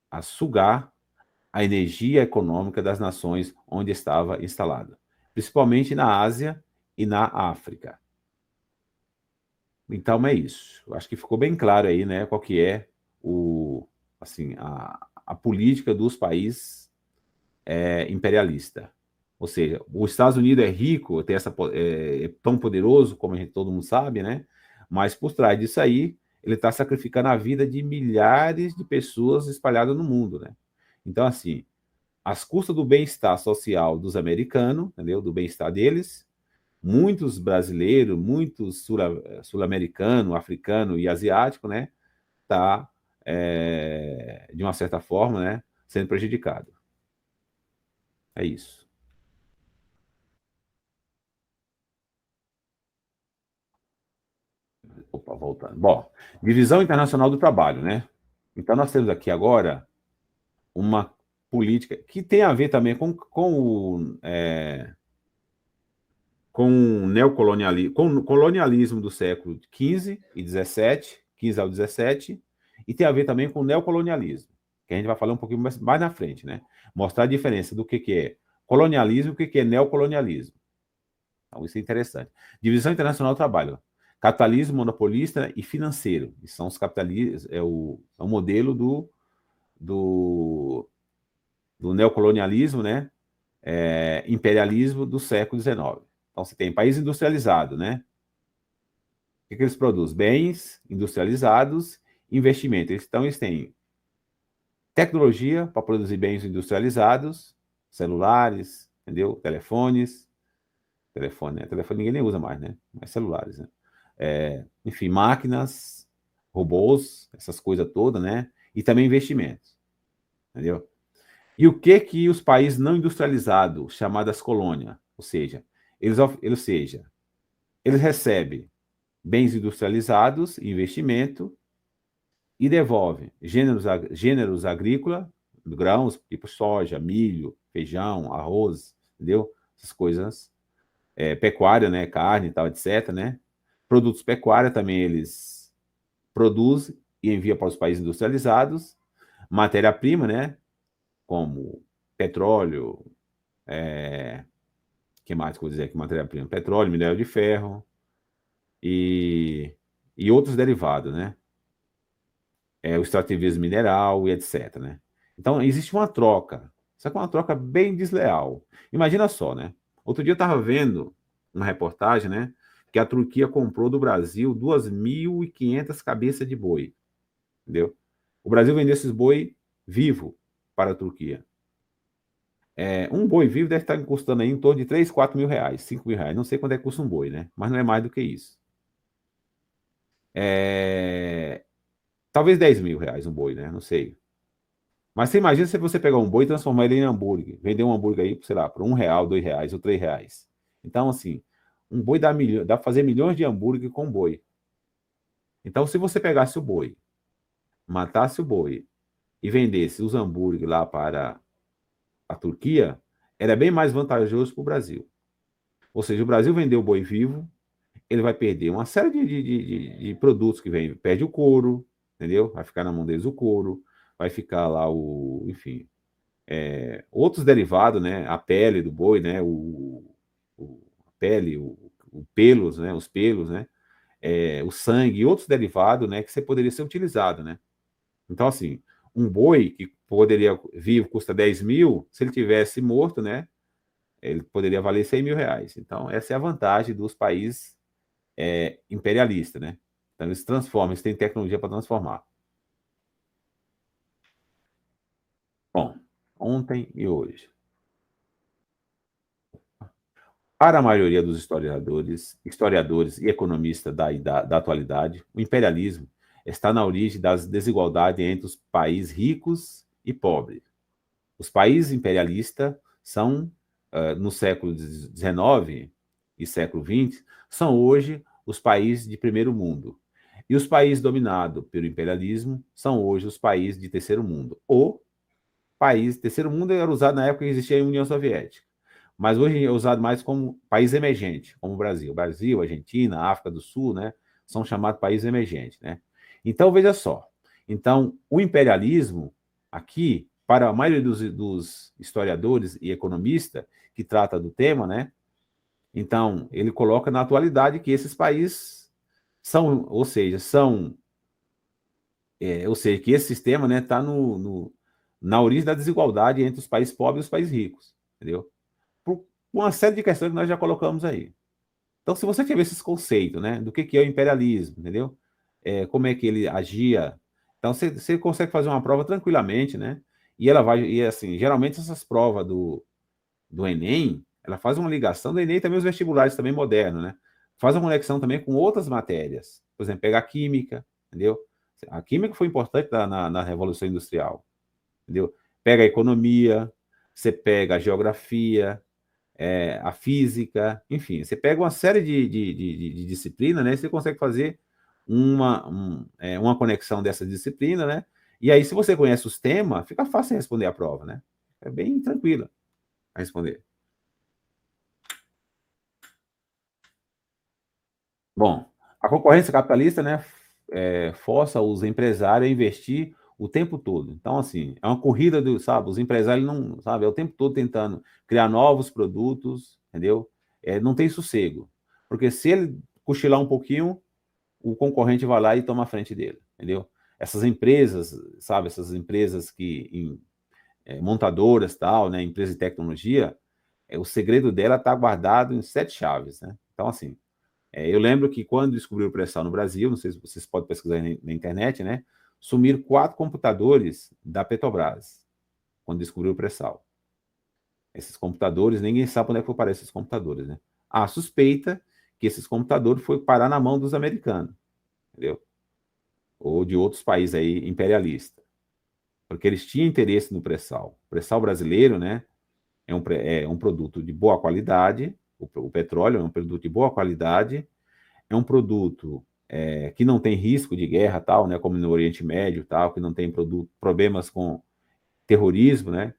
a sugar a energia econômica das nações onde estava instalada, principalmente na Ásia e na África. Então é isso. Eu acho que ficou bem claro aí, né, qual que é assim, a política dos países imperialista. Ou seja, os Estados Unidos é rico, é tão poderoso, como todo mundo sabe, né? Mas por trás disso aí, ele está sacrificando a vida de milhares de pessoas espalhadas no mundo, né? Então, assim, às custas do bem-estar social dos americanos, entendeu? Do bem-estar deles, muitos brasileiros, muitos sul-americanos, africanos e asiáticos, né? Tá, de uma certa forma, né? Sendo prejudicado. É isso. Opa, voltando. Bom, divisão internacional do trabalho, né? Então, nós temos aqui agora uma política que tem a ver também com o colonialismo do século XV e XVII, XV ao XVII, e tem a ver também com o neocolonialismo, que a gente vai falar um pouquinho mais na frente, né? Mostrar a diferença do que é colonialismo e o que é neocolonialismo. Então, isso é interessante. Divisão internacional do trabalho. Capitalismo monopolista e financeiro. E são os capitalistas, é o modelo do neocolonialismo, né? Imperialismo do século XIX. Então, você tem país industrializado, né? O que eles produzem? Bens industrializados, investimento. Então, eles têm tecnologia para produzir bens industrializados, celulares, entendeu? Telefones. Telefone ninguém nem usa mais, né? Mas celulares, né? Enfim, máquinas, robôs, essas coisas todas, né? E também investimentos, entendeu? E o que os países não industrializados, chamadas colônias, ou seja, eles recebem bens industrializados, investimento, e devolvem gêneros agrícolas, grãos, tipo soja, milho, feijão, arroz, entendeu? Essas coisas. Pecuária, né? Carne e tal, etc., né? Produtos pecuária também eles produzem e enviam para os países industrializados. Matéria-prima, né? Como petróleo, que mais que eu vou dizer aqui? Matéria-prima? Petróleo, minério de ferro e outros derivados, né? O extrativismo mineral e etc., né? Então, existe uma troca, só que é uma troca bem desleal. Imagina só, né? Outro dia eu estava vendo uma reportagem, né? Que a Turquia comprou do Brasil 2.500 cabeças de boi, entendeu? O Brasil vendeu esses boi vivo para a Turquia. Um boi vivo deve estar custando aí em torno de 3, 4 mil reais, 5 mil reais. Não sei quanto é que custa um boi, né? Mas não é mais do que isso. Talvez 10 mil reais um boi, né? Não sei. Mas você imagina se você pegar um boi e transformar ele em hambúrguer. Vender um hambúrguer aí, sei lá, por R$ 1, R$ 2 ou R$ 3. Então, assim, um boi dá para fazer milhões de hambúrguer com boi. Então, se você pegasse o boi, matasse o boi e vendesse os hambúrguer lá para a Turquia, era bem mais vantajoso para o Brasil. Ou seja, o Brasil vendeu o boi vivo, ele vai perder uma série de produtos que vem. Perde o couro, entendeu? Vai ficar na mão deles o couro, vai ficar lá enfim, outros derivados, né? A pele do boi, né? A pele, pelos, né? Os pelos, né? O sangue e outros derivados, né? Que você poderia ser utilizado, né? Então, assim, um boi que poderia vivo custa 10 mil, se ele tivesse morto, né? Ele poderia valer 100 mil reais. Então, essa é a vantagem dos países imperialistas, né? Então, eles transformam, eles têm tecnologia para transformar. Bom, ontem e hoje. Para a maioria dos historiadores e economistas da atualidade, o imperialismo está na origem das desigualdades entre os países ricos e pobres. Os países imperialistas são, no século XIX e século XX, são hoje os países de primeiro mundo. E os países dominados pelo imperialismo são hoje os países de terceiro mundo. Ou país, terceiro mundo era usado na época que existia a União Soviética. Mas hoje é usado mais como país emergente, como o Brasil. Brasil, Argentina, África do Sul, né? São chamados países emergentes, né? Então, veja só. Então, o imperialismo, aqui, para a maioria dos historiadores e economistas que trata do tema, né? Então, ele coloca na atualidade que esses países são, ou seja, que esse sistema, né, está na origem da desigualdade entre os países pobres e os países ricos, entendeu? Por uma série de questões que nós já colocamos aí. Então, se você tiver esses conceitos, né, do que é o imperialismo, entendeu? Como é que ele agia, então você consegue fazer uma prova tranquilamente, né? E assim, geralmente essas provas do Enem, ela faz uma ligação do Enem e também os vestibulares também modernos, né? Faz uma conexão também com outras matérias. Por exemplo, pegar química, entendeu? A química foi importante na Revolução Industrial, entendeu? Pega a economia, você pega a geografia, a física, enfim, você pega uma série de disciplina, né? Você consegue fazer uma conexão dessa disciplina, né? E aí, se você conhece os temas, fica fácil responder a prova, né? É bem tranquila a responder. Bom, a concorrência capitalista, né, força os empresários a investir o tempo todo. Então, assim, é uma corrida sabe, os empresários não, sabe, é o tempo todo tentando criar novos produtos, entendeu? Não tem sossego. Porque se ele cochilar um pouquinho, o concorrente vai lá e toma a frente dele, entendeu? Essas empresas, sabe, essas empresas montadoras, tal, né, empresas de tecnologia, o segredo dela está guardado em 7 chaves, né? Então, assim, eu lembro que quando descobriu o pré-sal no Brasil, não sei se vocês podem pesquisar aí na internet, né? Sumiram 4 computadores da Petrobras, quando descobriu o pré-sal. Esses computadores, ninguém sabe onde é que foi parar esses computadores, né? Há suspeita que esses computadores foram parar na mão dos americanos, entendeu? Ou de outros países aí imperialistas, porque eles tinham interesse no pré-sal. O pré-sal brasileiro, né? É um produto de boa qualidade, O petróleo é um produto de boa qualidade, é um produto que não tem risco de guerra, tal, né, como no Oriente Médio, tal, que não tem problemas com terrorismo, né?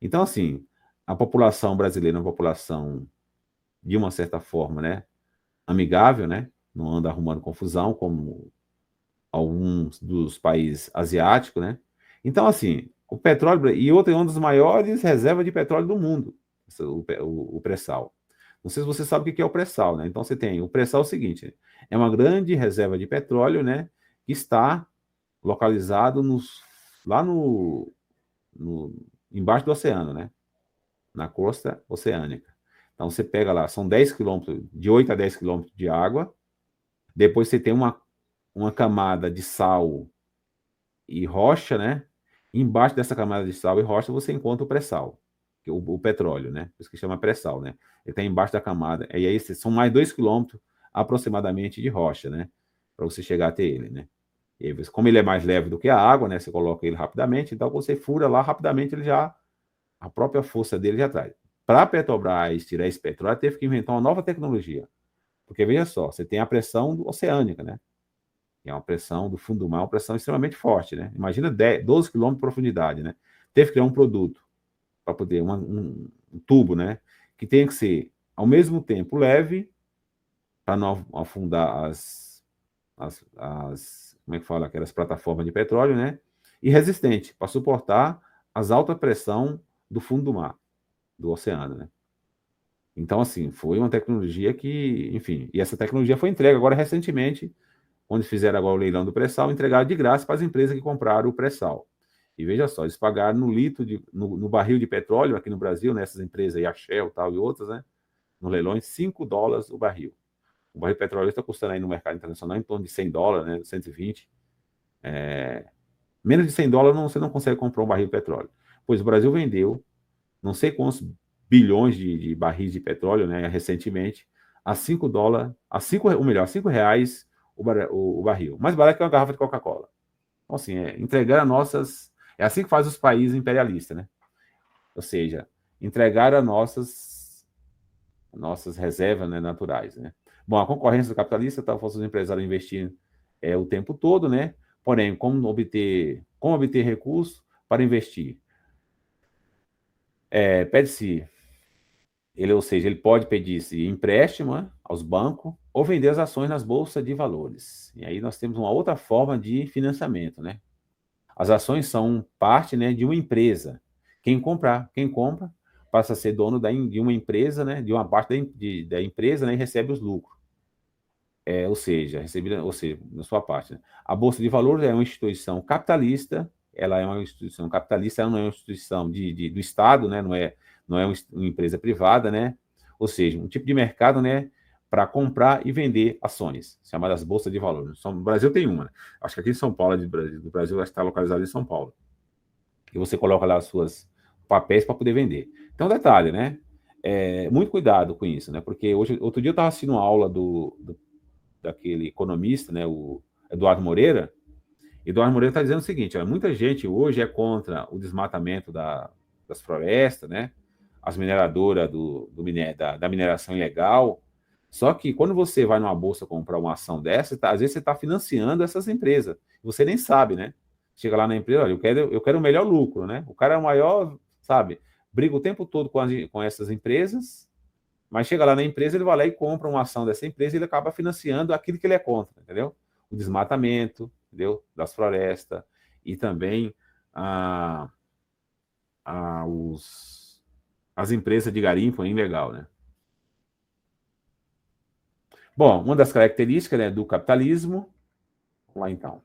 Então, assim, a população brasileira é uma população, de uma certa forma, né, amigável, né? Não anda arrumando confusão, como alguns dos países asiáticos, né? Então, assim, o petróleo, e outra é uma das maiores reservas de petróleo do mundo, o pré-sal. Não sei se você sabe o que é o pré-sal, né? Então, você tem o pré-sal é o seguinte, é uma grande reserva de petróleo, né, que está localizado lá embaixo do oceano, né? Na costa oceânica. Então, você pega lá, são 10 quilômetros, de 8 a 10 quilômetros de água, depois você tem uma camada de sal e rocha, né? Embaixo dessa camada de sal e rocha você encontra o pré-sal, o petróleo, né? Por isso que chama pré-sal, né? Ele está embaixo da camada. E aí são mais 2 quilômetros aproximadamente de rocha, né? Para você chegar até ele, né? E aí, como ele é mais leve do que a água, né? Você coloca ele rapidamente, então você fura lá rapidamente, a própria força dele já traz. Para a Petrobras tirar esse petróleo, teve que inventar uma nova tecnologia. Porque veja só, você tem a pressão oceânica, né? Que é uma pressão do fundo do mar, uma pressão extremamente forte, né? Imagina 12 quilômetros de profundidade, né? Teve que criar um produto para poder, um tubo, né? Que tem que ser, ao mesmo tempo, leve, para não afundar como é que fala, aquelas plataformas de petróleo, né? E resistente, para suportar as altas pressão do fundo do mar, do oceano, né? Então, assim, foi uma tecnologia que, enfim, e essa tecnologia foi entregue agora recentemente, onde fizeram agora o leilão do pré-sal, entregaram de graça para as empresas que compraram o pré-sal. E veja só, eles pagaram no barril de petróleo aqui no Brasil, nessas empresas aí, a Shell tal, e outras, né? No leilão, $5 o barril. O barril de petróleo está custando aí no mercado internacional em torno de $100, né? 120. Menos de $100 você não consegue comprar um barril de petróleo. Pois o Brasil vendeu não sei quantos bilhões de barris de petróleo, né, recentemente, a $5, ou melhor, R$ 5 o barril. Mais barato que uma garrafa de Coca-Cola. Então, assim, entregar é assim que faz os países imperialistas, né? Ou seja, entregar as nossas reservas, né, naturais, né? Bom, a concorrência do capitalista está forçando os empresários a investir o tempo todo, né? Porém, como obter recursos para investir? Pede-se, ou seja, ele pode pedir-se empréstimo, né, aos bancos ou vender as ações nas bolsas de valores. E aí nós temos uma outra forma de financiamento, né? As ações são parte, né, de uma empresa. Quem compra passa a ser dono de uma empresa, né, de uma parte da empresa, né, e recebe os lucros. Ou seja, na sua parte, né? A Bolsa de Valores é uma instituição capitalista, ela é uma instituição capitalista, ela não é uma instituição do Estado, né? Não é uma empresa privada, né? Ou seja, um tipo de mercado, né, para comprar e vender ações, chamadas Bolsas de Valores. No Brasil tem uma, né? Acho que aqui em São Paulo, do Brasil, está localizado em São Paulo. E você coloca lá os seus papéis para poder vender. Então, detalhe, né? Muito cuidado com isso, né? Porque outro dia eu estava assistindo uma aula daquele economista, né, o Eduardo Moreira. Eduardo Moreira está dizendo o seguinte: muita gente hoje é contra o desmatamento das florestas, né, as mineradoras da mineração ilegal. Só que quando você vai numa bolsa comprar uma ação dessa, às vezes você está financiando essas empresas. Você nem sabe, né? Chega lá na empresa, olha, eu quero o melhor lucro, né? O cara é o maior, sabe? Briga o tempo todo com essas empresas. Mas chega lá na empresa, ele vai lá e compra uma ação dessa empresa e ele acaba financiando aquilo que ele é contra, entendeu? O desmatamento, entendeu? Das florestas e também as empresas de garimpo ilegal, né? Bom, uma das características, né, do capitalismo, vamos lá então.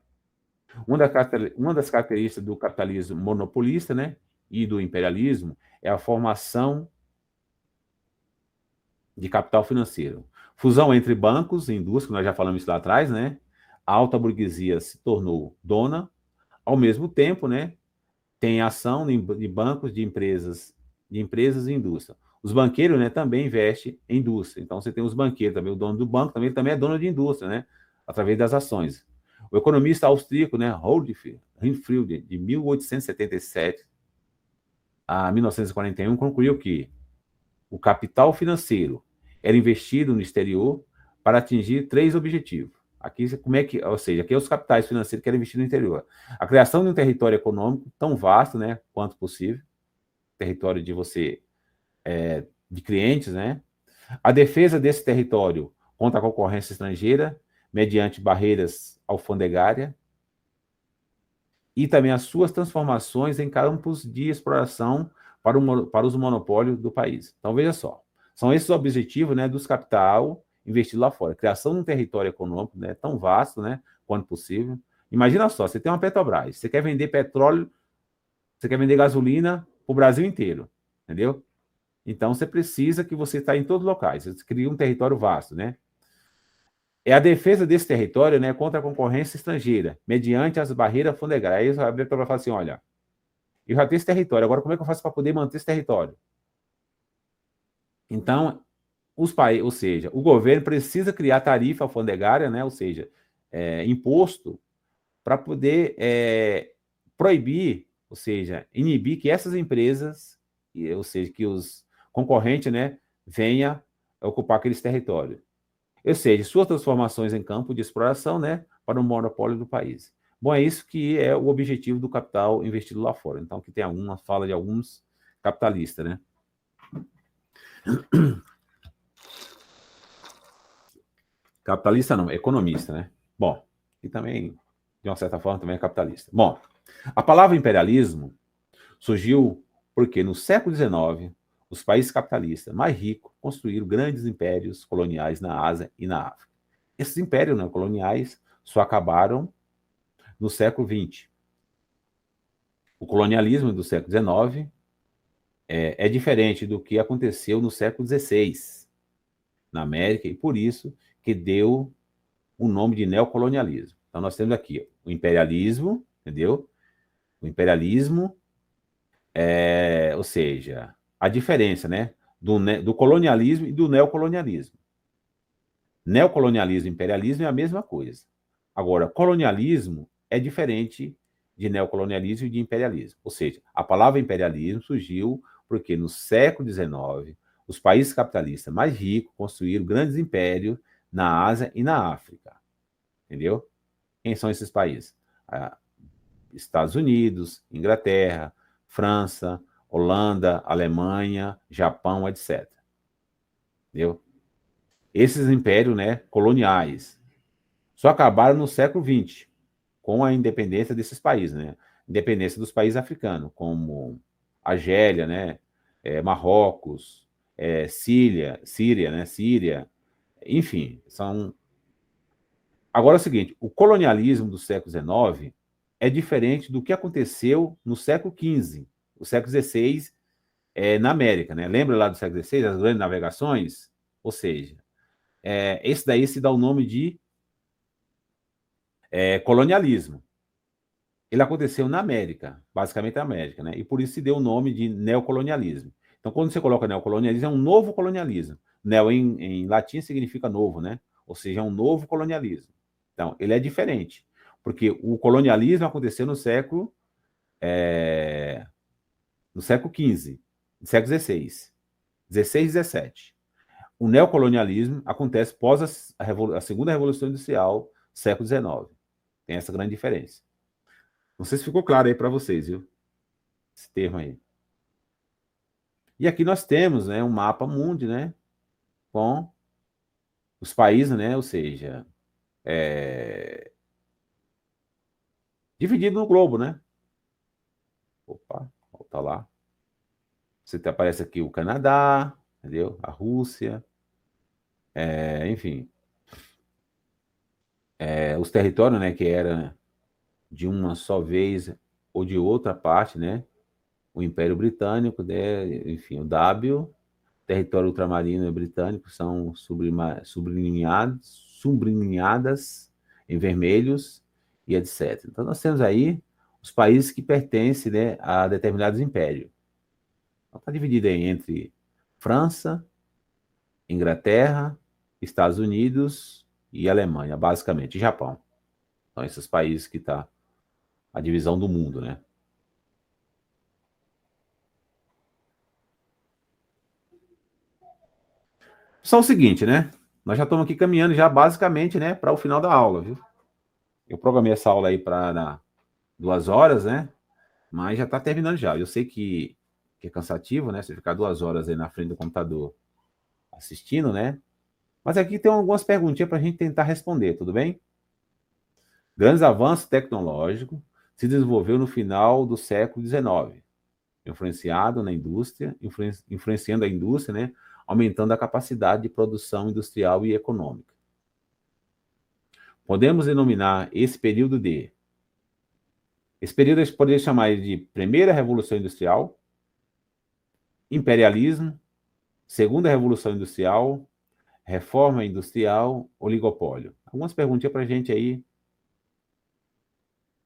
Uma das características do capitalismo monopolista, né, e do imperialismo é a formação de capital financeiro. Fusão entre bancos e indústria, que nós já falamos isso lá atrás, né? A alta burguesia se tornou dona, ao mesmo tempo, né? Tem ação de bancos, de empresas e indústria. Os banqueiros, né, também investem em indústria. Então, você tem os banqueiros também, o dono do banco também é dono de indústria, né? Através das ações. O economista austríaco, né, Reinfeldt, de 1877 a 1941, concluiu que o capital financeiro era investido no exterior para atingir 3 objetivos. Aqui, como é que, ou seja, aqui é os capitais financeiros que eram investidos no interior. A criação de um território econômico tão vasto, né, quanto possível, território de você, de clientes, né? A defesa desse território contra a concorrência estrangeira, mediante barreiras alfandegárias, e também as suas transformações em campos de exploração para os monopólios do país. Então, veja só, são esses objetivos, né, dos capital investido lá fora. Criação de um território econômico, né, tão vasto, né, quanto possível. Imagina só, você tem uma Petrobras, você quer vender petróleo, você quer vender gasolina para o Brasil inteiro, entendeu? Então, você precisa que você está em todos os locais, você cria um território vasto, né? É a defesa desse território, né, contra a concorrência estrangeira, mediante as barreiras funegrárias. Aí a Petrobras fala assim, olha, eu já tenho esse território, agora como é que eu faço para poder manter esse território? Então, os países, ou seja, o governo precisa criar tarifa alfandegária, né, ou seja, imposto, para poder proibir, ou seja, inibir que essas empresas, ou seja, que os concorrentes, né, venham ocupar aqueles territórios. Ou seja, suas transformações em campo de exploração, né, para o monopólio do país. Bom, é isso que é o objetivo do capital investido lá fora. Então, aqui tem alguma fala de alguns capitalistas, né? Capitalista não, economista, né? Bom, e também, de uma certa forma, também é capitalista. Bom, a palavra imperialismo surgiu porque no século XIX, os países capitalistas mais ricos construíram grandes impérios coloniais na Ásia e na África. Esses impérios neocoloniais só acabaram no século XX. O colonialismo do século XIX é diferente do que aconteceu no século XVI na América, e por isso que deu o nome de neocolonialismo. Então nós temos aqui o imperialismo, entendeu? O imperialismo ou seja, a diferença, né, do colonialismo e do neocolonialismo. Neocolonialismo e imperialismo é a mesma coisa. Agora, colonialismo é diferente de neocolonialismo e de imperialismo. Ou seja, a palavra imperialismo surgiu porque no século XIX, os países capitalistas mais ricos construíram grandes impérios na Ásia e na África. Entendeu? Quem são esses países? Estados Unidos, Inglaterra, França, Holanda, Alemanha, Japão, etc. Entendeu? Esses impérios, né, coloniais só acabaram no século XX, com a independência desses países, né? Independência dos países africanos, como Argélia, né? Marrocos, Síria, né? Síria, enfim, são. Agora é o seguinte: o colonialismo do século XIX é diferente do que aconteceu no século XV, o século XVI, na América, né? Lembra lá do século XVI, as grandes navegações? Ou seja, esse daí se dá o nome de colonialismo. Ele aconteceu na América, basicamente na América, né? E por isso se deu o nome de neocolonialismo. Então, quando você coloca neocolonialismo, é um novo colonialismo. Neo em latim significa novo, né? Ou seja, é um novo colonialismo. Então, ele é diferente, porque o colonialismo aconteceu no século XV, no século XVI, XVI e XVII. O neocolonialismo acontece após a segunda Revolução Industrial, século XIX. Tem essa grande diferença. Não sei se ficou claro aí para vocês, viu? Esse termo aí. E aqui nós temos, né, um mapa mundi, né, com os países, né, ou seja, dividido no globo, né? Opa, volta lá. Você aparece aqui o Canadá, entendeu? A Rússia, enfim. Os territórios, né, que era de uma só vez ou de outra parte, né? O Império Britânico, né? Enfim, o W, território ultramarino britânico são sublinhadas em vermelhos e etc. Então nós temos aí os países que pertencem, né, a determinados impérios. Então está dividido aí entre França, Inglaterra, Estados Unidos e Alemanha, basicamente, e Japão. Então esses países que está a divisão do mundo, né? Só o seguinte, né? Nós já estamos aqui caminhando já basicamente, né, para o final da aula, viu? Eu programei essa aula aí para 2 horas, né? Mas já está terminando já. Eu sei que é cansativo, né? Você ficar 2 horas aí na frente do computador assistindo, né? Mas aqui tem algumas perguntinhas para a gente tentar responder, tudo bem? Grandes avanços tecnológicos se desenvolveu no final do século XIX, influenciado na indústria, influenciando a indústria, né? Aumentando a capacidade de produção industrial e econômica. Podemos denominar esse período de... Esse período a gente poderia chamar de Primeira Revolução Industrial, Imperialismo, Segunda Revolução Industrial, Reforma Industrial, Oligopólio. Algumas perguntinhas para a gente aí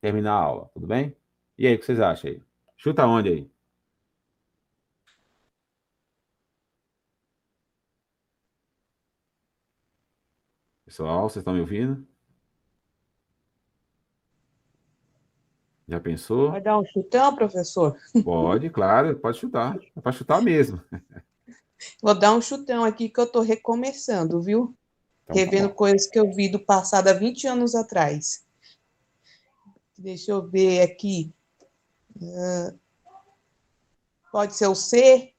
terminar a aula, tudo bem? E aí, o que vocês acham aí? Chuta onde aí? Pessoal, vocês estão me ouvindo? Já pensou? Vai dar um chutão, professor? Pode, claro, pode chutar. É para chutar mesmo. Vou dar um chutão aqui que eu estou recomeçando, viu? Então, tá Revendo bom. coisas que eu vi do passado há 20 anos atrás. Deixa eu ver aqui. Pode ser o C?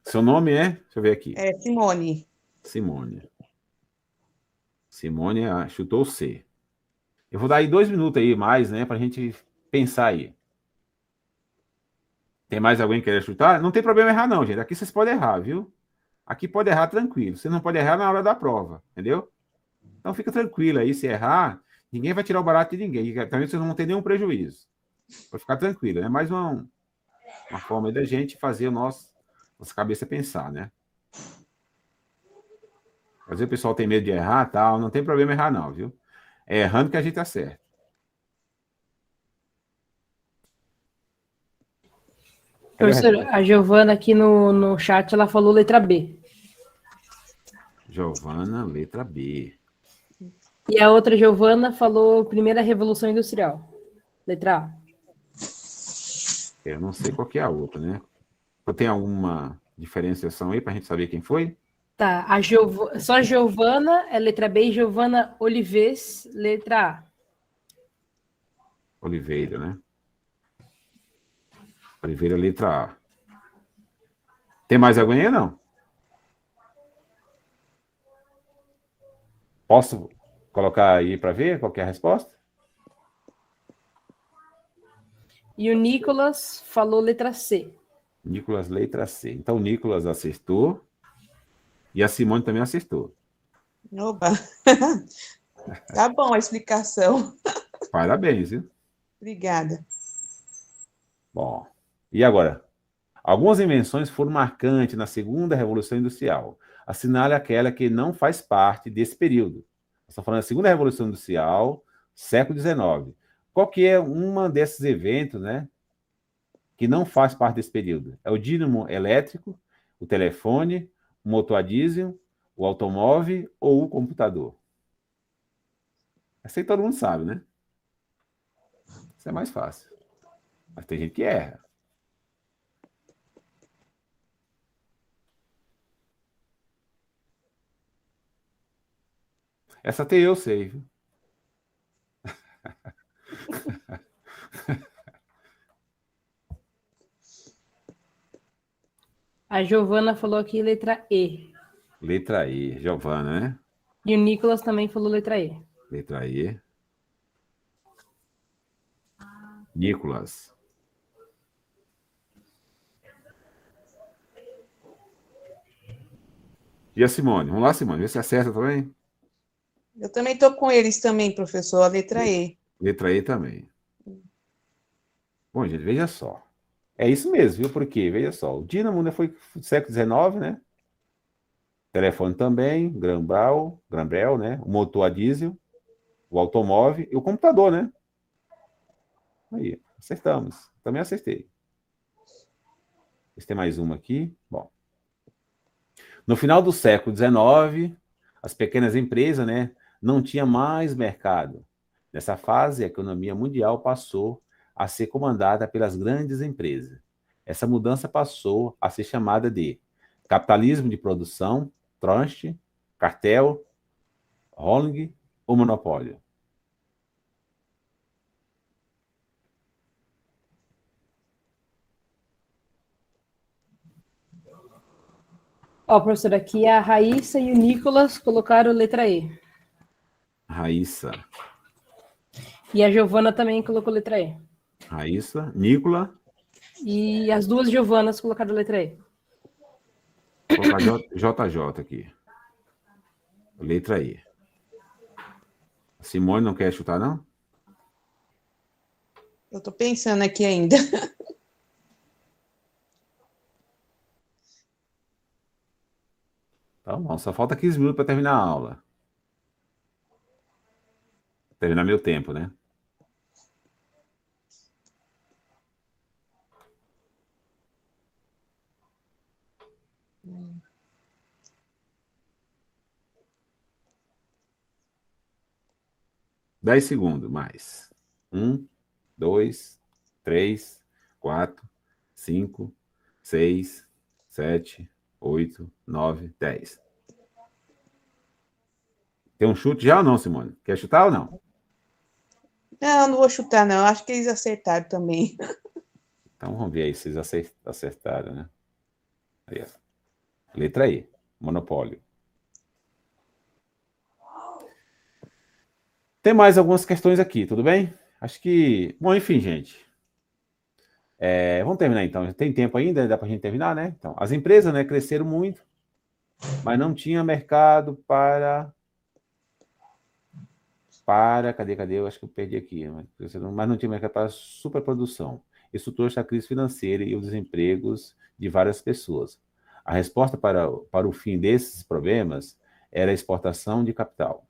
Seu nome é? Deixa eu ver aqui. É Simone. Simone. Simone chutou C. Eu vou dar aí 2 minutos aí mais, né, para a gente pensar aí. Tem mais alguém que queira chutar? Não tem problema errar não, gente. Aqui vocês podem errar, viu? Aqui pode errar tranquilo. Você não pode errar na hora da prova, entendeu? Então fica tranquilo aí, se errar, ninguém vai tirar o barato de ninguém. Também vocês não vão ter nenhum prejuízo. Pode ficar tranquilo. É mais uma forma aí da gente fazer nossa cabeça pensar, né? Às vezes o pessoal tem medo de errar, tal. Não tem problema errar não, viu? É errando que a gente acerta. Cadê a Professor, resposta? a Giovana aqui no chat, ela falou letra B. Giovana, letra B. E a outra Giovana falou primeira Revolução Industrial. Letra A. Eu não sei qual que é a outra, né? Tem alguma diferenciação aí para a gente saber quem foi? Tá, só Giovana é letra B e Giovana Olives, letra A. Oliveira, né? Oliveira, letra A. Tem mais alguém aí, não? Posso colocar aí para ver qual que é a resposta? E o Nicolas falou letra C. Nicolas, letra C. Então, o Nicolas acertou e a Simone também acertou. Oba! Tá bom a explicação. Parabéns, viu? Obrigada. Bom, e agora? Algumas invenções foram marcantes na segunda Revolução Industrial. Assinale aquela que não faz parte desse período. Nós estamos falando da segunda Revolução Industrial, século XIX. Qual que é uma desses eventos, né, que não faz parte desse período? É o dínamo elétrico, o telefone, o motor a diesel, o automóvel ou o computador? Essa aí todo mundo sabe, né? Isso é mais fácil. Mas tem gente que erra. Essa até eu sei, viu? A Giovana falou aqui letra E. Letra E, Giovana, né? E o Nicolas também falou letra E. Letra E. Nicolas. E a Simone? Vamos lá, Simone, vê se acerta também. Eu também estou com eles também, professor, a letra E. Letra E também. Bom, gente, veja só. É isso mesmo, viu? Porque, veja só, o dínamo, né, foi do século XIX, né? Telefone também, Graham Bell, né? O motor a diesel, o automóvel e o computador, né? Aí, acertamos. Também acertei. Tem mais uma aqui. Bom. No final do século XIX, as pequenas empresas, né, não tinham mais mercado. Nessa fase, a economia mundial passou a ser comandada pelas grandes empresas. Essa mudança passou a ser chamada de Capitalismo de produção, trust, cartel, holding ou monopólio? Ó, professor, aqui a Raíssa e o Nicolas colocaram letra E. Raíssa. E a Giovana também colocou letra E. Raíssa. Nicola. E as duas Giovanas colocaram letra E. Vou colocar JJ aqui. Letra E. A Simone não quer chutar, não? Eu tô pensando aqui ainda. Tá bom, só falta 15 minutos para terminar a aula. Terminar meu tempo, né? Dez segundos mais. 1, 2, 3, 4, 5, 6, 7, 8, 9, 10. Tem um chute já ou não, Simone? Quer chutar ou não? Não, não vou chutar, não. Acho que eles acertaram também. Então vamos ver aí se vocês acertaram, né? Aí, ó. Letra E, monopólio. Tem mais algumas questões aqui, tudo bem? Acho que... Bom, enfim, gente. Vamos terminar então. Tem tempo ainda? Dá para a gente terminar, né? Então, as empresas, né, cresceram muito, mas não tinha mercado para... Cadê? Eu acho que eu perdi aqui. Mas não tinha mercado para superprodução. Isso trouxe a crise financeira e os desempregos de várias pessoas. A resposta para o fim desses problemas era a exportação de capital,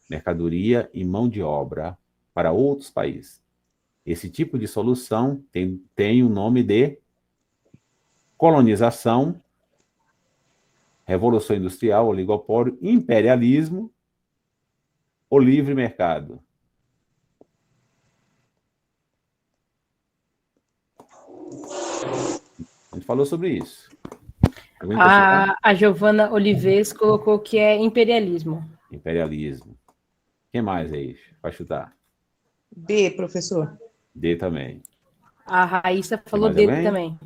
mercadoria e mão de obra para outros países. Esse tipo de solução tem o nome de colonização, revolução industrial, oligopólio, imperialismo ou livre mercado. A gente falou sobre isso. A Giovana Olives colocou que é imperialismo. Imperialismo. Quem mais aí? Vai chutar. B, professor. D também. A Raíssa falou mais D alguém? também.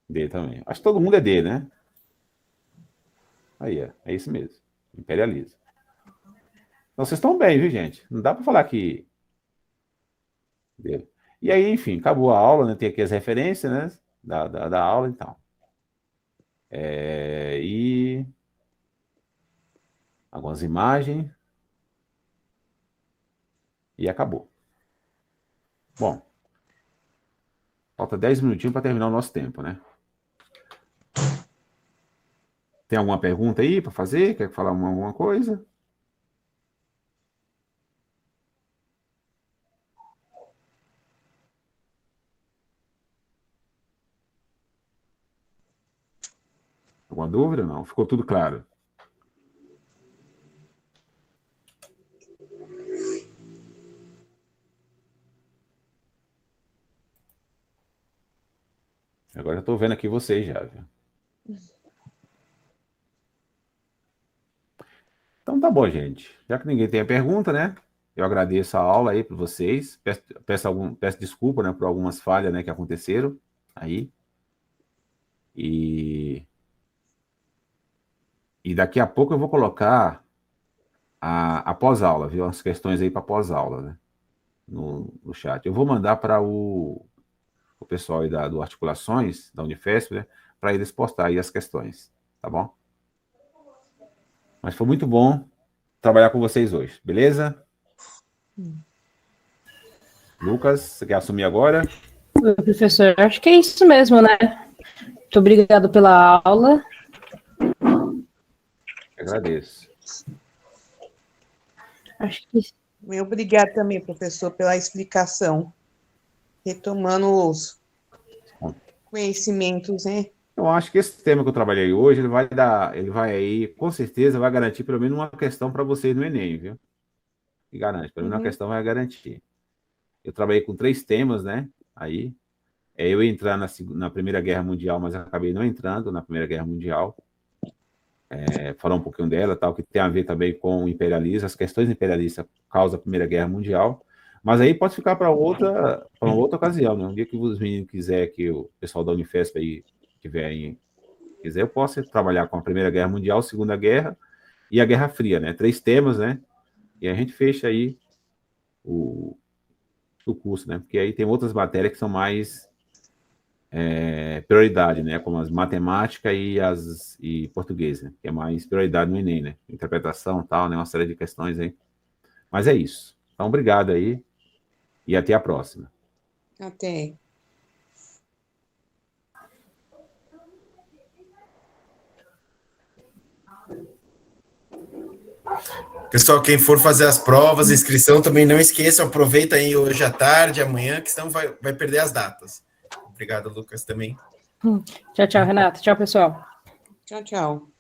D também. Acho que todo mundo é D, né? Aí, é isso mesmo. Imperialismo. Então, vocês estão bem, viu, gente? Não dá para falar que... E aí, enfim, acabou a aula, né? Tem aqui as referências, né? Da aula, então. E... algumas imagens. E acabou. Bom. Falta 10 minutinhos para terminar o nosso tempo, né? Tem alguma pergunta aí para fazer? Quer falar alguma coisa? Alguma dúvida? Não? Ficou tudo claro? Agora eu estou vendo aqui vocês já, viu? Então tá bom, gente. Já que ninguém tem a pergunta, né? Eu agradeço a aula aí para vocês. Peço desculpa, né, por algumas falhas, né, que aconteceram aí. E daqui a pouco eu vou colocar a pós-aula, viu? As questões aí para pós-aula, né? No chat. Eu vou mandar para o pessoal aí do Articulações, da Unifesp, né? Para eles postar aí as questões, tá bom? Mas foi muito bom trabalhar com vocês hoje, beleza? Lucas, você quer assumir agora? Oi, professor, acho que é isso mesmo, né? Muito obrigado pela aula. Agradeço. Acho que... Obrigado também, professor, pela explicação. Retomando os conhecimentos, né? Eu acho que esse tema que eu trabalhei hoje, ele vai aí, com certeza, vai garantir pelo menos uma questão para vocês no Enem, viu? E garante, pelo menos uma questão vai garantir. Eu trabalhei com 3 temas, né? Aí, Eu ia entrar na Primeira Guerra Mundial, mas acabei não entrando na Primeira Guerra Mundial. Falar um pouquinho dela, tal, que tem a ver também com o imperialismo, as questões imperialistas causam a Primeira Guerra Mundial. Mas aí pode ficar para uma outra ocasião, né? Um dia que os meninos quiser, que o pessoal da Unifesp aí quiser, eu posso trabalhar com a Primeira Guerra Mundial, Segunda Guerra e a Guerra Fria, né? 3 temas, né? E a gente fecha aí o curso, né? Porque aí tem outras matérias que são mais prioridade, né? Como as matemática e português, né? Que é mais prioridade no Enem, né? Interpretação e tal, né? Uma série de questões aí. Mas é isso. Então, obrigado aí e até a próxima. Até. Pessoal, quem for fazer as provas, inscrição, também não esqueçam, aproveita aí hoje à tarde, amanhã, que senão vai perder as datas. Obrigado, Lucas, também. Tchau, tchau, Renata. Tchau, pessoal. Tchau, tchau.